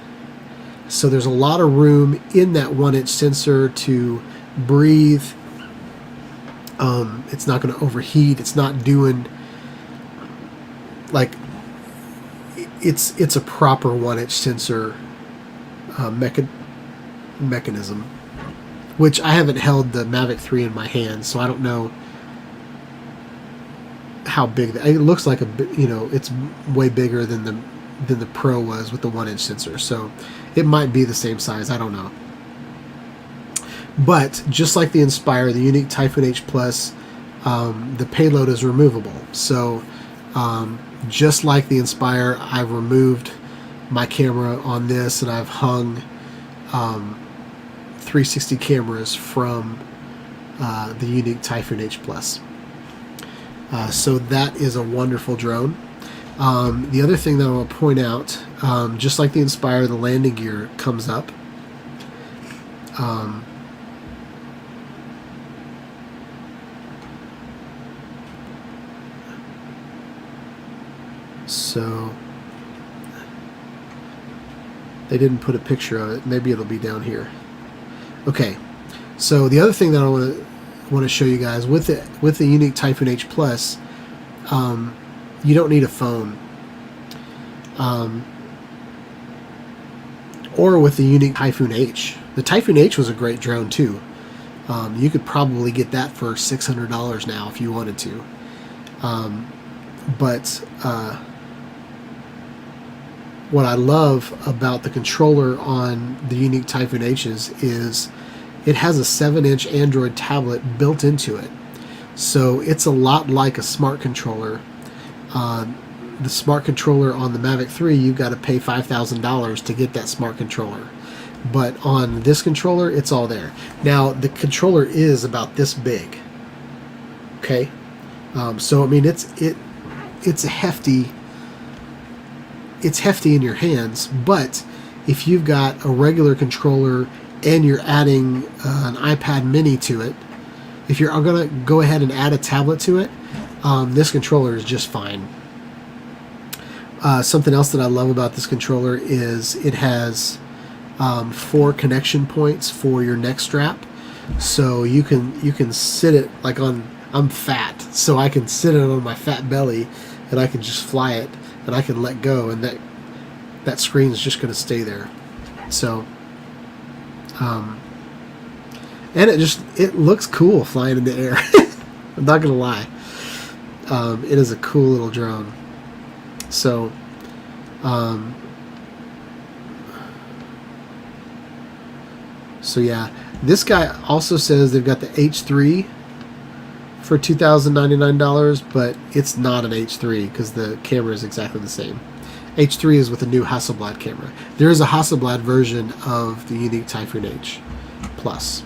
D: so there's a lot of room in that 1-inch sensor to breathe. It's not going to overheat. It's not doing like it's a proper 1-inch sensor mechanism, which I haven't held the Mavic 3 in my hand, so I don't know how big it looks like. It's way bigger than the Pro was with the 1-inch sensor, so it might be the same size. I don't know. But just like the Inspire, the Unique Typhoon H Plus, the payload is removable. So just like the Inspire, I've removed my camera on this, and I've hung 360 cameras from the Unique Typhoon H Plus. So that is a wonderful drone. The other thing that I want to point out, just like the Inspire, the landing gear comes up. So they didn't put a picture of it. Maybe it'll be down here. Okay. So the other thing that I want to show you guys with the Unique Typhoon H Plus, you don't need a phone. Or with the Unique Typhoon H. The Typhoon H was a great drone too. You could probably get that for $600 now if you wanted to. But what I love about the controller on the Unique Typhoon H's is it has a 7-inch Android tablet built into it. So it's a lot like a smart controller. The smart controller on the Mavic 3, you've got to pay $5,000 to get that smart controller. But on this controller, it's all there. Now, the controller is about this big. Okay? So, I mean, it's a hefty... It's hefty in your hands, but if you've got a regular controller and you're adding an iPad mini to it, if you're going to go ahead and add a tablet to it, this controller is just fine. Something else that I love about this controller is it has 4 connection points for your neck strap, so you can sit it like on. I'm fat, so I can sit it on my fat belly, and I can just fly it. And I can let go, and that screen is just going to stay there. So, and it looks cool flying in the air. I'm not going to lie. It is a cool little drone. So, So yeah, this guy also says they've got the H3 for $2,099, but it's not an H3 because the camera is exactly the same. H3 is with a new Hasselblad camera. There is a Hasselblad version of the Unique Typhoon H Plus.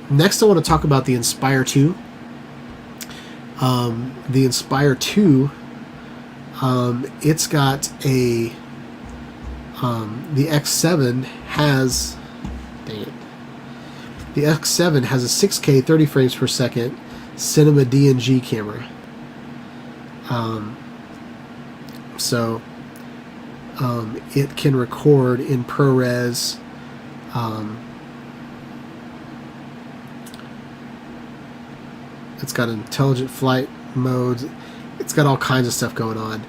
D: Next, I want to talk about the Inspire 2. The Inspire 2, it's got a the X7 has, dang it, the X7 has a 6K 30 frames per second cinema DNG camera. So it can record in ProRes. It's got intelligent flight modes. It's got all kinds of stuff going on.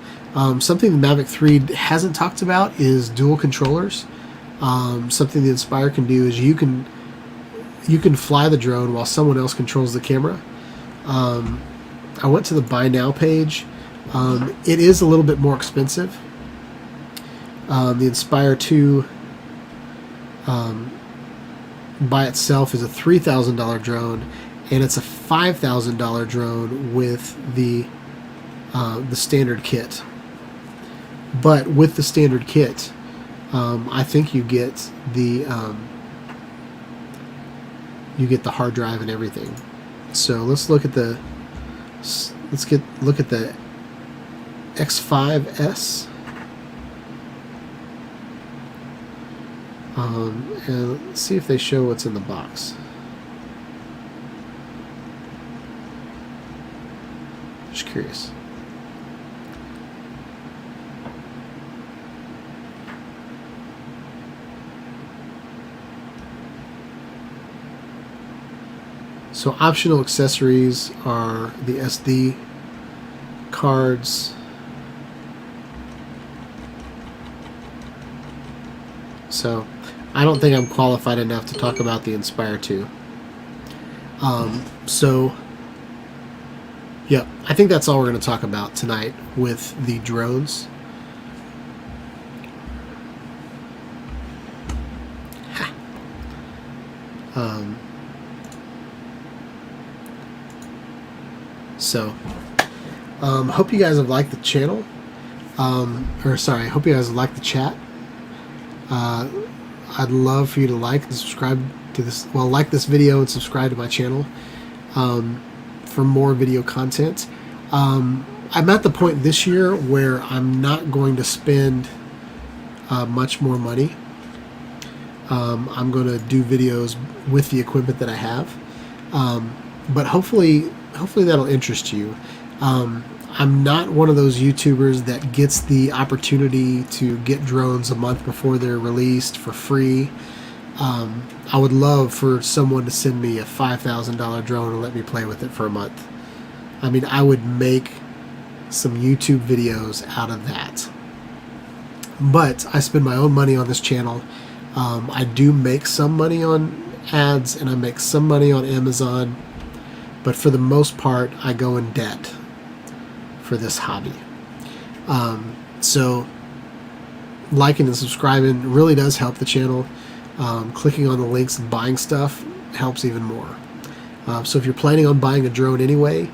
D: Something the Mavic 3 hasn't talked about is dual controllers. Something the Inspire can do is you can fly the drone while someone else controls the camera. I went to the Buy Now page. It is a little bit more expensive. The Inspire 2 by itself is a $3,000 drone, and it's a $5,000 drone with the standard kit. But with the standard kit, I think you get the hard drive and everything. So let's look at the X5S. And let's see if they show what's in the box. Just curious. So optional accessories are the SD cards, so I don't think I'm qualified enough to talk about the Inspire 2. So yeah, I think that's all we're going to talk about tonight with the drones. So hope you guys have liked the channel, hope you guys have liked the chat. I'd love for you to like and subscribe to this, like this video and subscribe to my channel for more video content. I'm at the point this year where I'm not going to spend much more money. I'm going to do videos with the equipment that I have, but hopefully that'll interest you. I'm not one of those YouTubers that gets the opportunity to get drones a month before they're released for free. I would love for someone to send me a $5,000 drone and let me play with it for a month. I mean, I would make some YouTube videos out of that. But I spend my own money on this channel. I do make some money on ads and I make some money on Amazon, but for the most part I go in debt for this hobby. So liking and subscribing really does help the channel. Clicking on the links and buying stuff helps even more. So if you're planning on buying a drone anyway,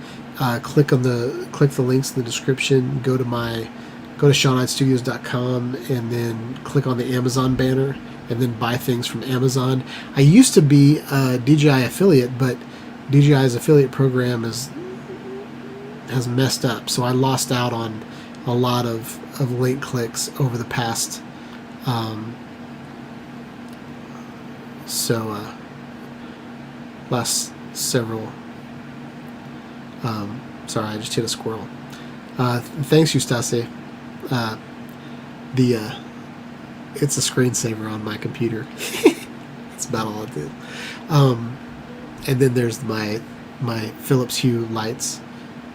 D: click the links in the description, go to SeanKnightStudios.com and then click on the Amazon banner and then buy things from Amazon. I used to be a DJI affiliate, but DJI's affiliate program has messed up, so I lost out on a lot of link clicks over the past last several sorry, I just hit a squirrel. Thanks, Eustace. It's a screensaver on my computer. That's about all it did. And then there's my Philips Hue lights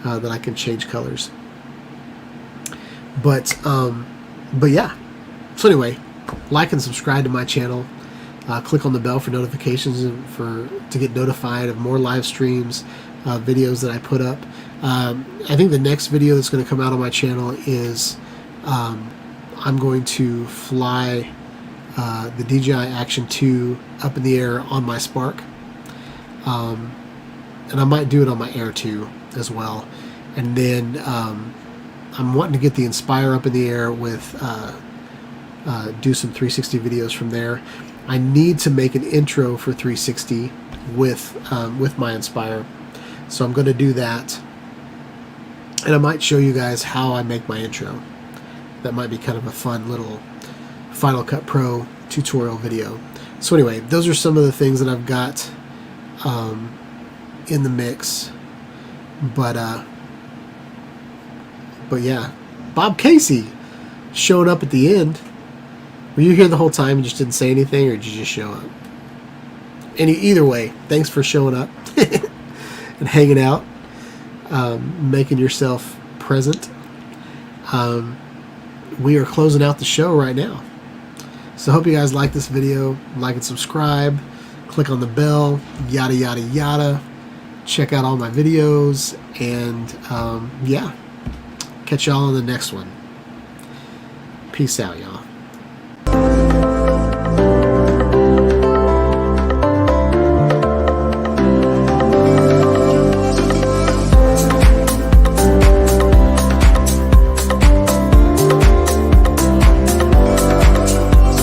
D: that I can change colors. But yeah. So anyway, like and subscribe to my channel. Click on the bell for notifications and to get notified of more live streams, videos that I put up. I think the next video that's going to come out on my channel is I'm going to fly the DJI Action 2 up in the air on my Spark. And I might do it on my Air 2 as well. And then I'm wanting to get the Inspire up in the air with do some 360 videos from there. I need to make an intro for 360 with my Inspire, so I'm going to do that, and I might show you guys how I make my intro. That might be kind of a fun little Final Cut Pro tutorial video. So anyway, those are some of the things that I've got in the mix, but yeah, Bob Casey showing up at the end. Were you here the whole time and just didn't say anything, or did you just show up? Either way, thanks for showing up and hanging out, making yourself present. We are closing out the show right now. So I hope you guys like this video. Like and subscribe. Click on the bell. Yada, yada, yada. Check out all my videos. And yeah, catch y'all on the next one. Peace out, y'all.